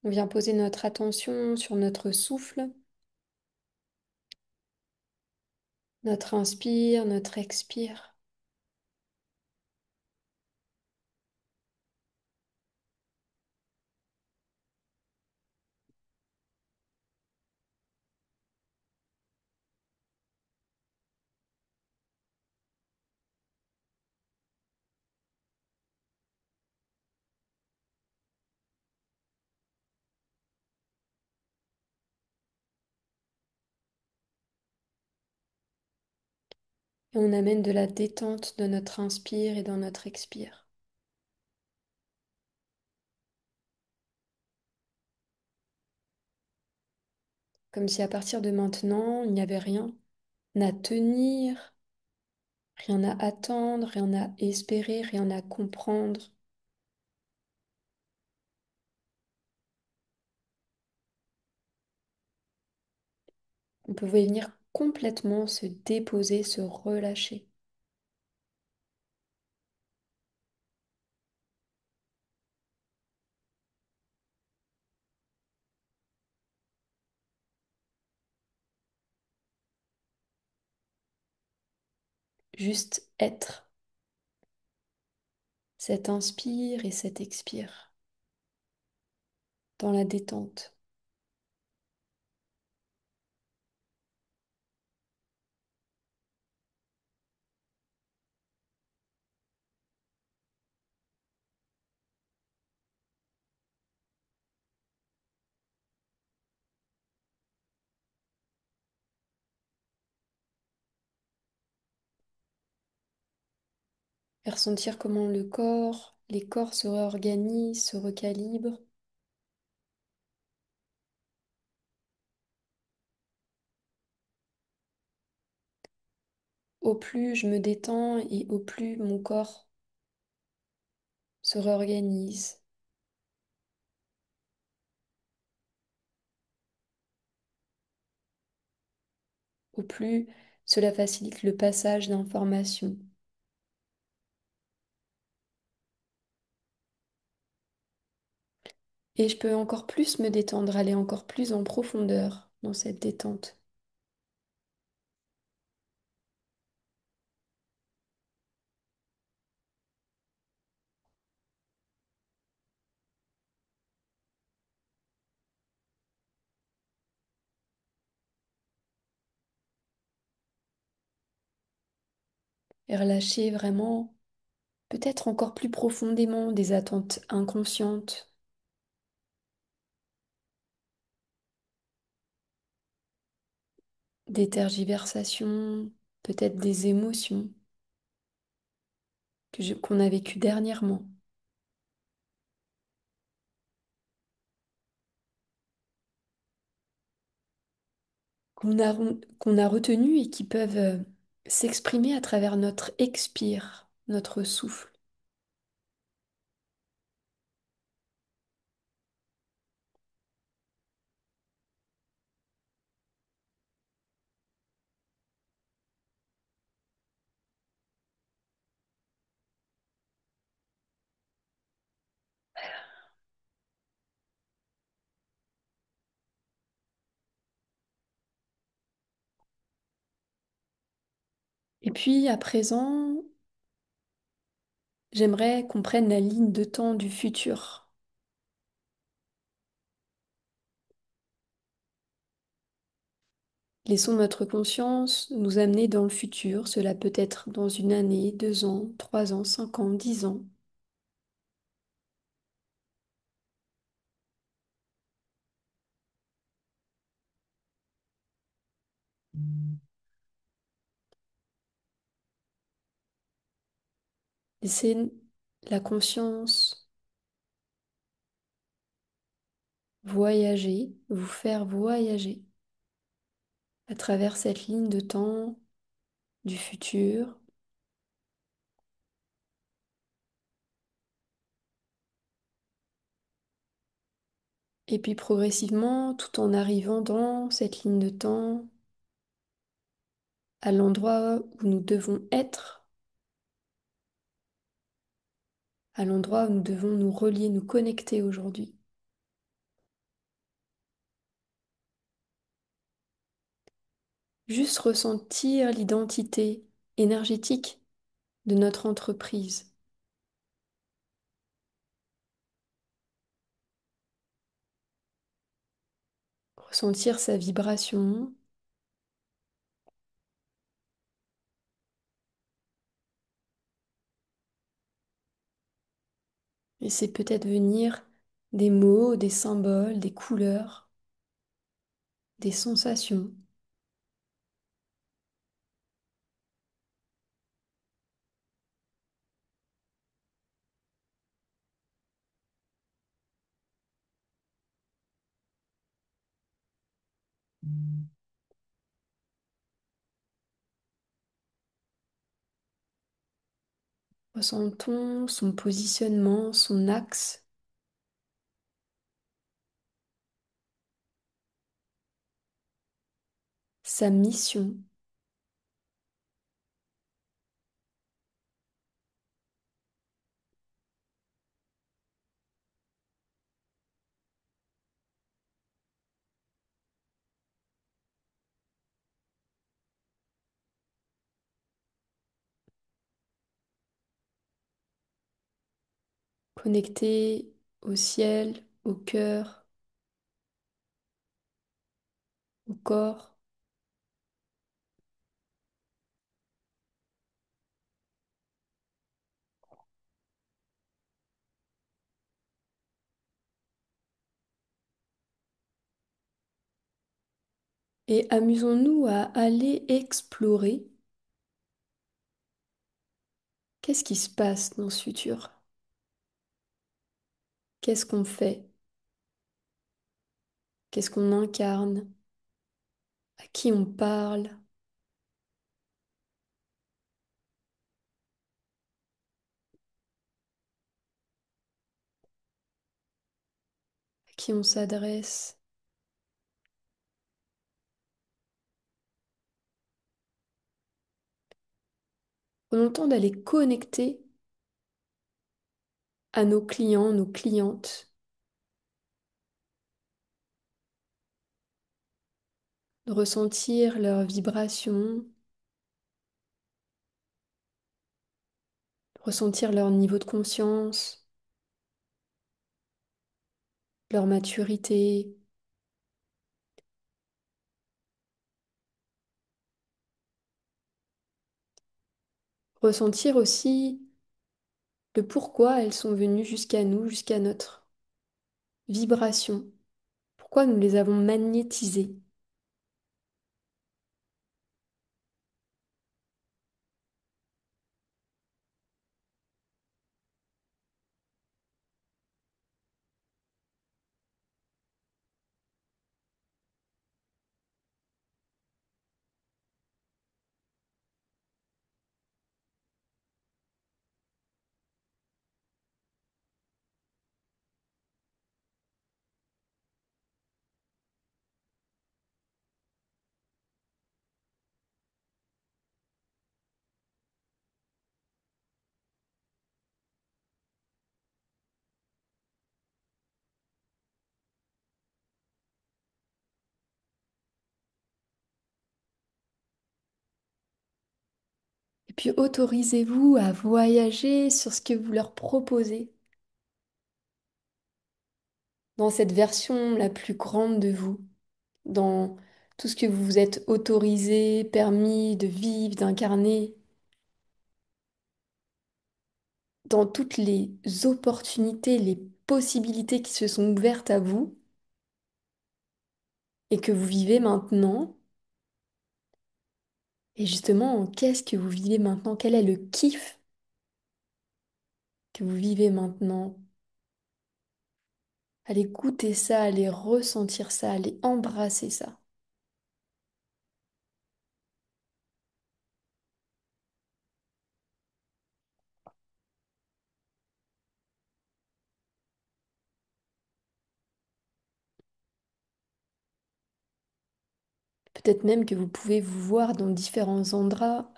On vient poser notre attention sur notre souffle, notre inspire, notre expire. Et on amène de la détente dans notre inspire et dans notre expire. Comme si à partir de maintenant, il n'y avait rien à tenir, rien à attendre, rien à espérer, rien à comprendre. On peut venir complètement se déposer, se relâcher. Juste être. Cet inspire et cet expire dans la détente. Et ressentir comment le corps, les corps se réorganisent, se recalibrent. au plus je me détends et au plus mon corps se réorganise, au plus cela facilite le passage d'informations. Et je peux encore plus me détendre, aller encore plus en profondeur dans cette détente. Et relâcher vraiment, peut-être encore plus profondément, des attentes inconscientes, des tergiversations, peut-être des émotions qu'on a vécues dernièrement, qu'on a retenues et qui peuvent s'exprimer à travers notre expire, notre souffle. Et puis à présent, j'aimerais qu'on prenne la ligne de temps du futur. Laissons notre conscience nous amener dans le futur. Cela peut être dans une année, 2 ans, 3 ans, 5 ans, 10 ans. Laissez la conscience voyager, vous faire voyager à travers cette ligne de temps du futur. Et puis progressivement, tout en arrivant dans cette ligne de temps, à l'endroit où nous devons être, à l'endroit où nous devons nous relier, nous connecter aujourd'hui. Juste ressentir l'identité énergétique de notre entreprise. Ressentir sa vibration et c'est peut-être venir des mots, des symboles, des couleurs, des sensations. Ressentons son positionnement, son axe, sa mission. Connecté au ciel, au cœur, au corps. Et amusons-nous à aller explorer qu'est-ce qui se passe dans ce futur. Qu'est-ce qu'on fait? Qu'est-ce qu'on incarne? À qui on parle? qui on s'adresse. Prenons le temps d'aller connecter à nos clients, nos clientes, de ressentir leurs vibrations, ressentir leur niveau de conscience, leur maturité, ressentir aussi le pourquoi elles sont venues jusqu'à nous, jusqu'à notre vibration, pourquoi nous les avons magnétisées. Et puis autorisez-vous à voyager sur ce que vous leur proposez, dans cette version la plus grande de vous, dans tout ce que vous vous êtes autorisé, permis de vivre, d'incarner, dans toutes les opportunités, les possibilités qui se sont ouvertes à vous et que vous vivez maintenant. Et justement, qu'est-ce que vous vivez maintenant? Quel est le kiff que vous vivez maintenant? Allez goûter ça, allez ressentir ça, allez embrasser ça. Peut-être même que vous pouvez vous voir dans différents endroits,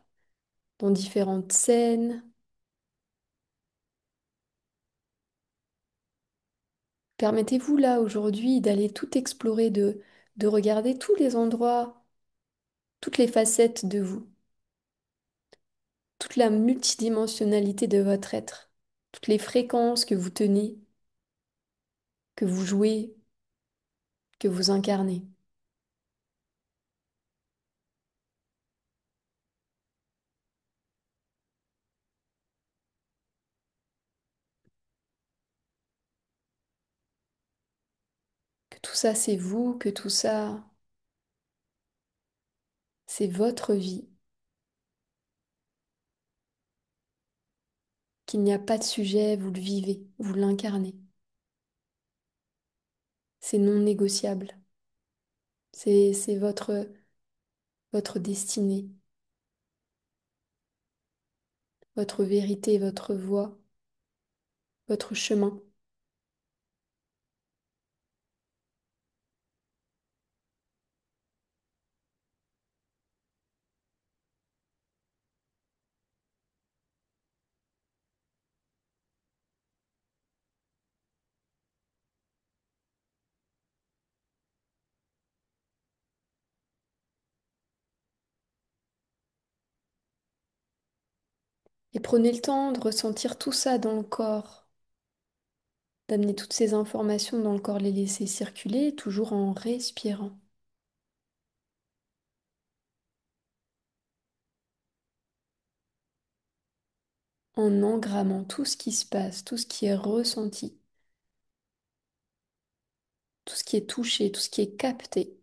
dans différentes scènes. Permettez-vous là aujourd'hui d'aller tout explorer, de regarder tous les endroits, toutes les facettes de vous, toute la multidimensionnalité de votre être, toutes les fréquences que vous tenez, que vous jouez, que vous incarnez. Que tout ça c'est vous, que tout ça c'est votre vie, qu'il n'y a pas de sujet, vous le vivez, vous l'incarnez. C'est non négociable. C'est votre destinée, votre vérité, votre voie, votre chemin. Et prenez le temps de ressentir tout ça dans le corps, d'amener toutes ces informations dans le corps, les laisser circuler, toujours en respirant, en engrammant tout ce qui se passe, tout ce qui est ressenti, tout ce qui est touché, tout ce qui est capté,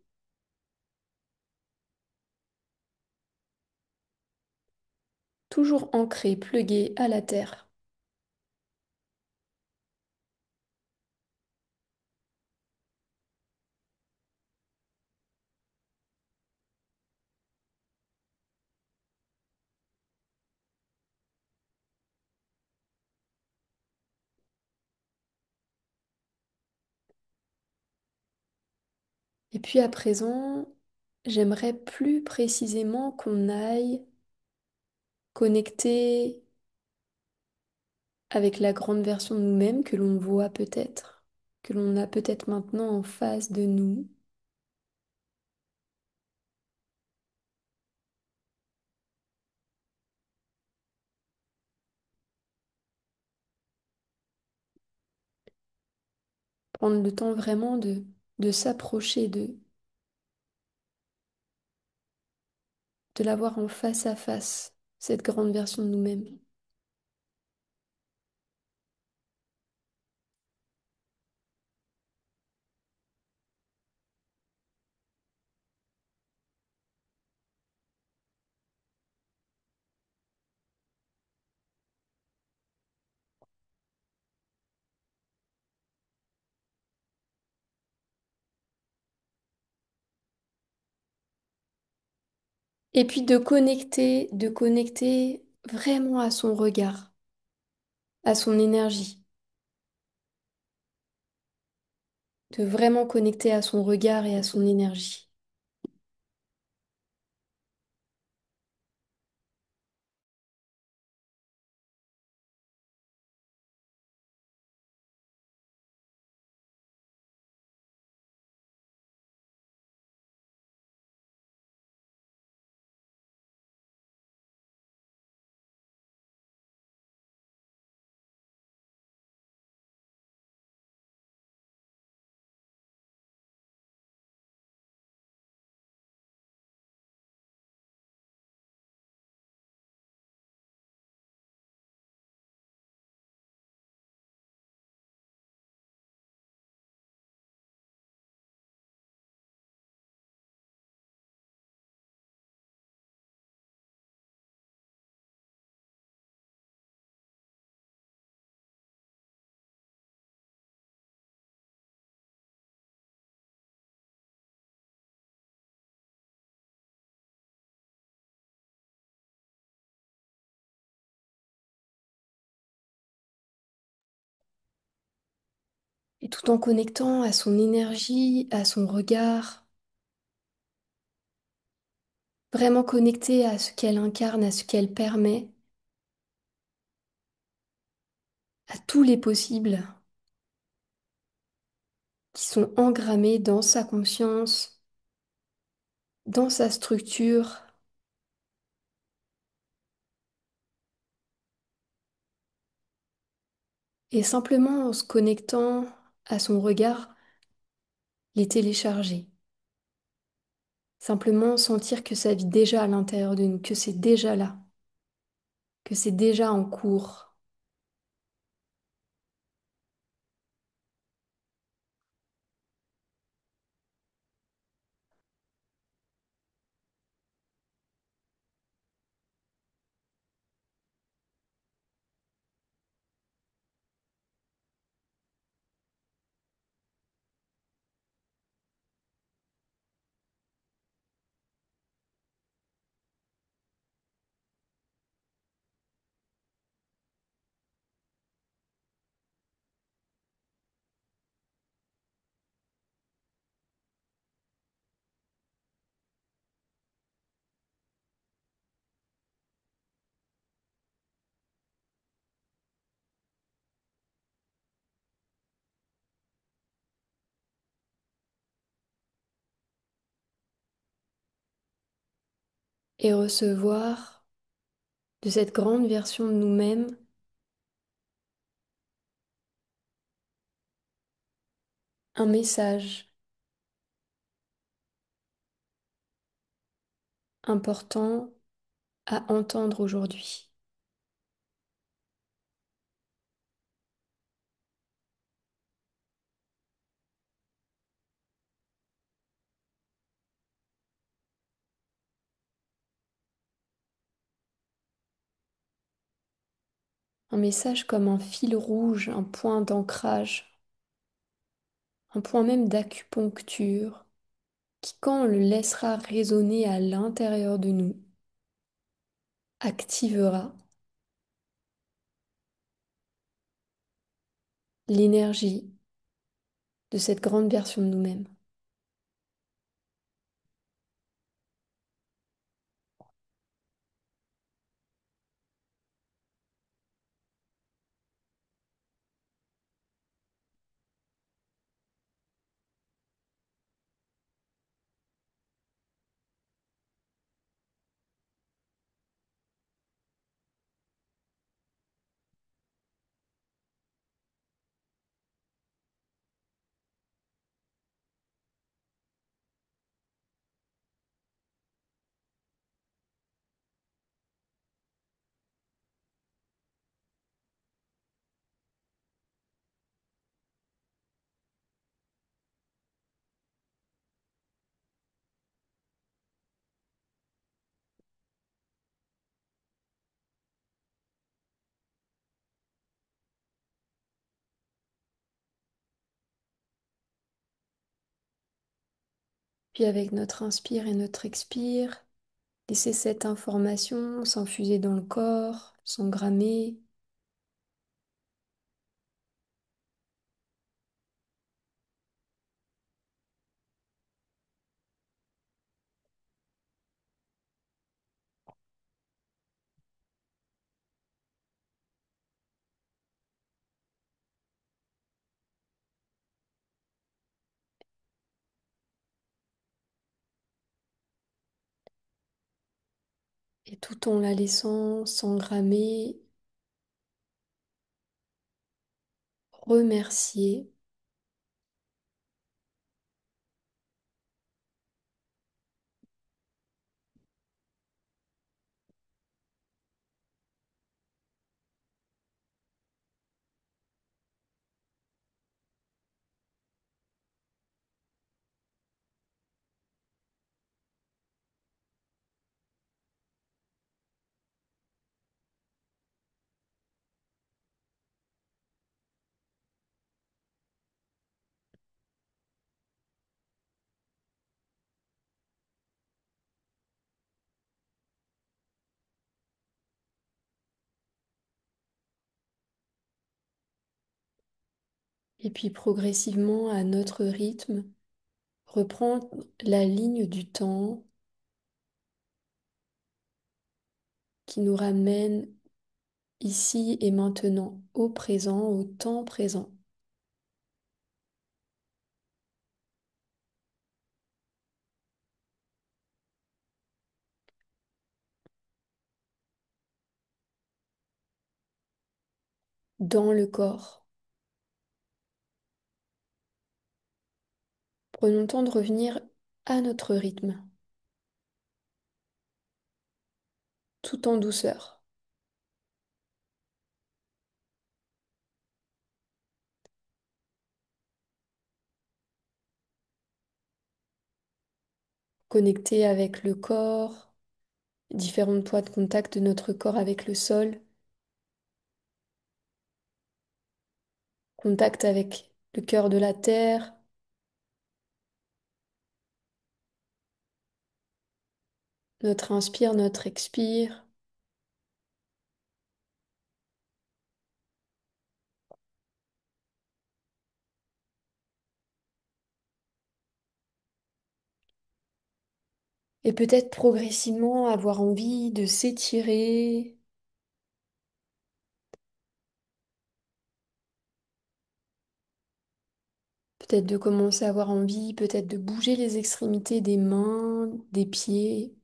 toujours ancré, plugué à la terre. Et puis à présent, j'aimerais plus précisément qu'on aille connecter avec la grande version de nous-mêmes que l'on voit peut-être, que l'on a peut-être maintenant en face de nous. Prendre le temps vraiment de s'approcher de l'avoir en face à face, cette grande version de nous-mêmes. Et puis de connecter vraiment à son regard, à son énergie, de vraiment connecter à son regard et à son énergie. Et tout en connectant à son énergie, à son regard, vraiment connecter à ce qu'elle incarne, à ce qu'elle permet, à tous les possibles qui sont engrammés dans sa conscience, dans sa structure, et simplement en se connectant à son regard, les télécharger. Simplement sentir que ça vit déjà à l'intérieur de nous, que c'est déjà là, que c'est déjà en cours. Et recevoir de cette grande version de nous-mêmes un message important à entendre aujourd'hui. Un message comme un fil rouge, un point d'ancrage, un point même d'acupuncture, qui, quand on le laissera résonner à l'intérieur de nous, activera l'énergie de cette grande version de nous-mêmes. Puis avec notre inspire et notre expire, laissez cette information s'infuser dans le corps, s'engrammer. Et tout en la laissant s'engrammer, remercier. Et puis progressivement, à notre rythme, reprendre la ligne du temps qui nous ramène ici et maintenant, au présent, au temps présent, dans le corps. Prenons le temps de revenir à notre rythme, tout en douceur. Connecté avec le corps, différents points de contact de notre corps avec le sol, contact avec le cœur de la terre, notre inspire, notre expire. Et peut-être progressivement avoir envie de s'étirer, peut-être de commencer à avoir envie, peut-être de bouger les extrémités des mains, des pieds,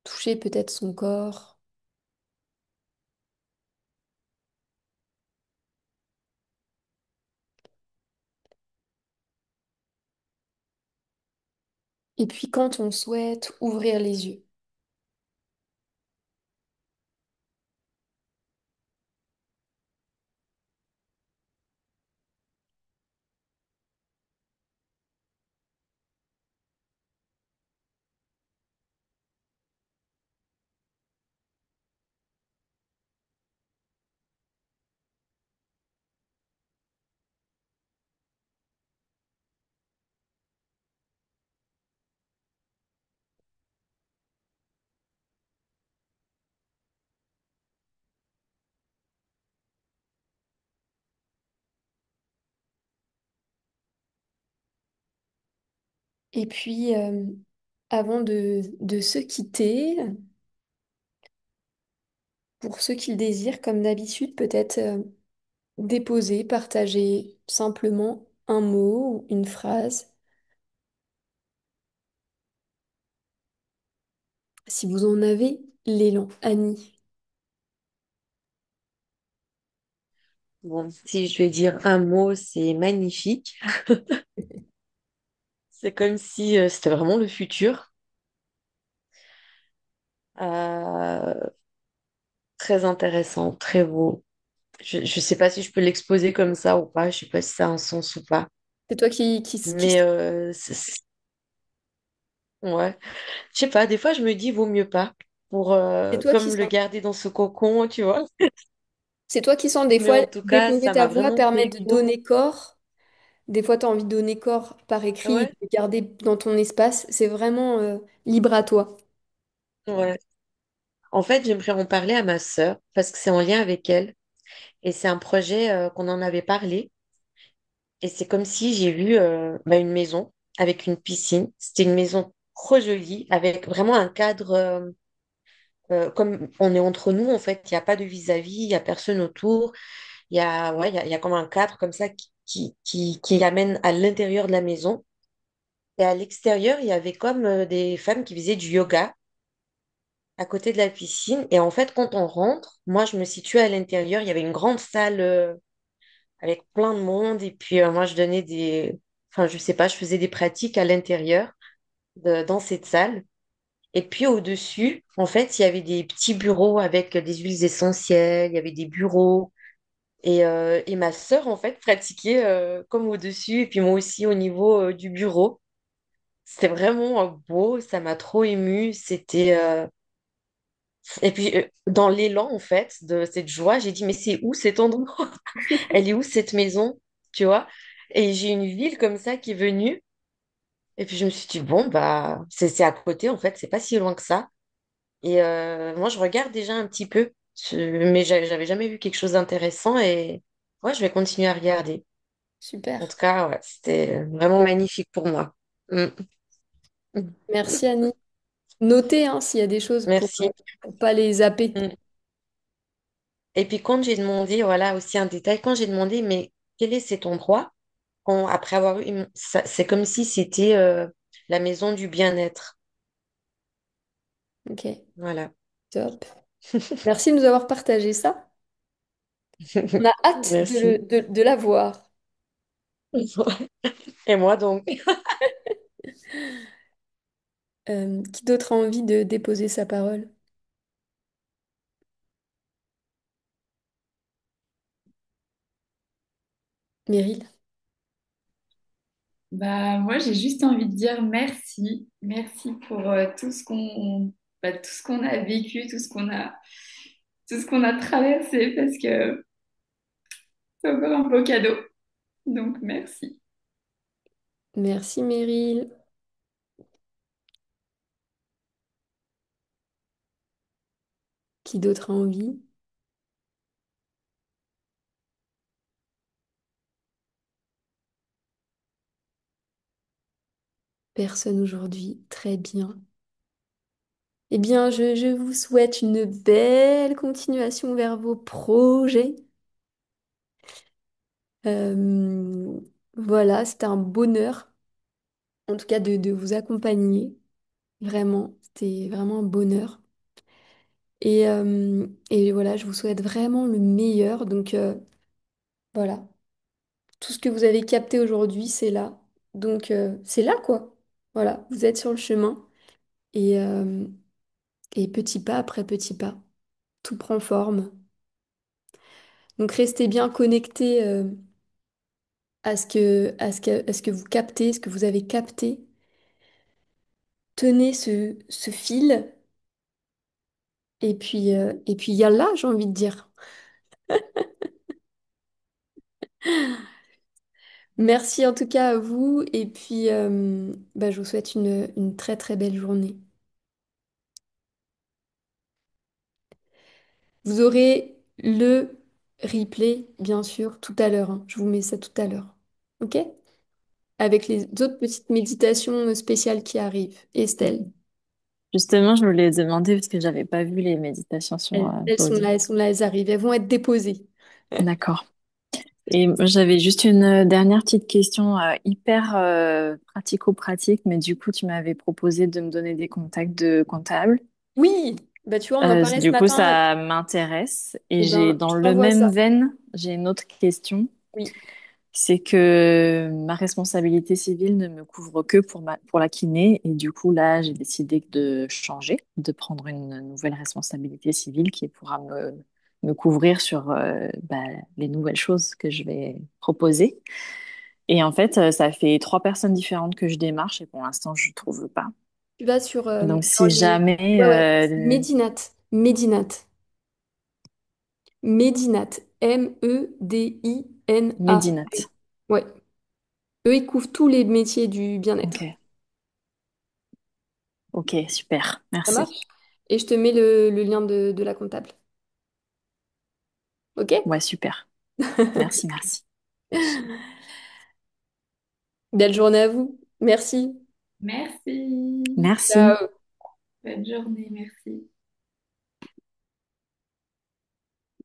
toucher peut-être son corps. Et puis quand on souhaite, ouvrir les yeux. Et puis, avant de se quitter, pour ceux qui le désirent, comme d'habitude, peut-être déposer, partager simplement un mot ou une phrase. Si vous en avez l'élan, Annie. Bon, si je vais dire un mot, c'est magnifique. C'est comme si c'était vraiment le futur. Euh, Très intéressant, très beau. Je ne sais pas si je peux l'exposer comme ça ou pas. Je sais pas si ça a un sens ou pas. C'est toi qui Mais ouais. Je sais pas, des fois je me dis vaut mieux pas pour c'est toi qui comme le sens. garder dans ce cocon, tu vois. C'est toi qui sens des Mais fois en tout cas, déposer ça ta m'a voix vraiment fait permet de écho. donner corps Des fois, tu as envie de donner corps par écrit et de Ouais, le garder dans ton espace. C'est vraiment libre à toi. ouais. En fait, j'aimerais en parler à ma sœur parce que c'est en lien avec elle et c'est un projet qu'on en avait parlé et c'est comme si j'ai vu une maison avec une piscine. C'était une maison trop jolie avec vraiment un cadre comme on est entre nous en fait. Il n'y a pas de vis-à-vis, il n'y a personne autour. Il y a comme un cadre comme ça qui amène à l'intérieur de la maison. Et à l'extérieur, il y avait comme des femmes qui faisaient du yoga à côté de la piscine. Et en fait, quand on rentre, moi, je me situe à l'intérieur. Il y avait une grande salle avec plein de monde. Et puis, moi, je donnais des... Enfin, je sais pas, je faisais des pratiques à l'intérieur dans cette salle. Et puis, au-dessus, en fait, il y avait des petits bureaux avec des huiles essentielles. Il y avait des bureaux. Et ma sœur, en fait, pratiquait comme au-dessus. Et puis, moi aussi, au niveau du bureau. C'était vraiment beau. Ça m'a trop émue. Et puis, dans l'élan, en fait, de cette joie, j'ai dit, mais c'est où cet endroit? Elle est où cette maison? Tu vois? Et j'ai une ville comme ça qui est venue. Et puis, je me suis dit, bon, bah, c'est à côté, en fait, c'est pas si loin que ça. Et moi, je regarde déjà un petit peu, mais j'avais jamais vu quelque chose d'intéressant. Et ouais, je vais continuer à regarder. En Super. tout cas, ouais, c'était vraiment magnifique pour moi. Mm. Mm. Merci Annie. Notez hein, s'il y a des choses Merci. pour pas les zapper. Mm. Et puis, quand j'ai demandé, voilà, aussi un détail, quand j'ai demandé, mais quel est cet endroit? Après avoir eu, c'est comme si c'était la maison du bien-être. Ok, Voilà. top. Merci de nous avoir partagé ça. On a hâte Merci. de la voir. Et moi donc. Qui d'autre a envie de déposer sa parole? Meryl? Bah, moi, j'ai juste envie de dire merci. Merci pour tout ce qu'on a vécu, tout ce qu'on a traversé parce que c'est encore un beau cadeau. Donc, merci. Merci Meryl. Qui d'autre a envie? Personne aujourd'hui. Très bien. Eh bien, je vous souhaite une belle continuation vers vos projets. Euh, voilà, c'était un bonheur, en tout cas, de vous accompagner. Vraiment, c'était vraiment un bonheur. Et voilà, je vous souhaite vraiment le meilleur. Donc voilà, tout ce que vous avez capté aujourd'hui, c'est là. Donc c'est là, quoi. Voilà, vous êtes sur le chemin. Et, euh, et petit pas après petit pas, tout prend forme. Donc restez bien connectés à ce que vous captez, ce que vous avez capté. Tenez ce fil. Et puis yallah, j'ai envie de dire. Merci en tout cas à vous. Et puis, bah, je vous souhaite une très très belle journée. Vous aurez le replay, bien sûr, tout à l'heure, hein. Je vous mets ça tout à l'heure. OK? Avec les autres petites méditations spéciales qui arrivent. Estelle, Justement, je voulais demander parce que j'avais pas vu les méditations sur elles sont pause. là, elles sont là, elles arrivent. Elles vont être déposées. D'accord. Et moi, j'avais juste une dernière petite question hyper pratico-pratique, mais du coup, tu m'avais proposé de me donner des contacts de comptables. Oui, bah tu vois, on en parlait ce Du coup, matin. ça m'intéresse. Et Et j'ai ben, dans je le t'envoie même ça. veine, j'ai une autre question. Oui. C'est que ma responsabilité civile ne me couvre que pour la kiné. Et du coup, là, j'ai décidé de changer, de prendre une nouvelle responsabilité civile qui pourra me couvrir sur les nouvelles choses que je vais proposer. Et en fait, ça fait trois personnes différentes que je démarche et pour l'instant, je ne trouve pas. Tu vas sur Donc, dans si les. jamais Ouais, ouais. Medinat. Medinat. Medinat. Medinat. Medinat. Ouais. Eux, ils couvrent tous les métiers du bien-être. Ok. Ok, super. Ça Merci. marche? Et je te mets le lien de la comptable. Ok? Ouais, super. Merci, merci. Belle journée à vous. Merci. Merci. Merci. Ciao. Bonne journée, merci.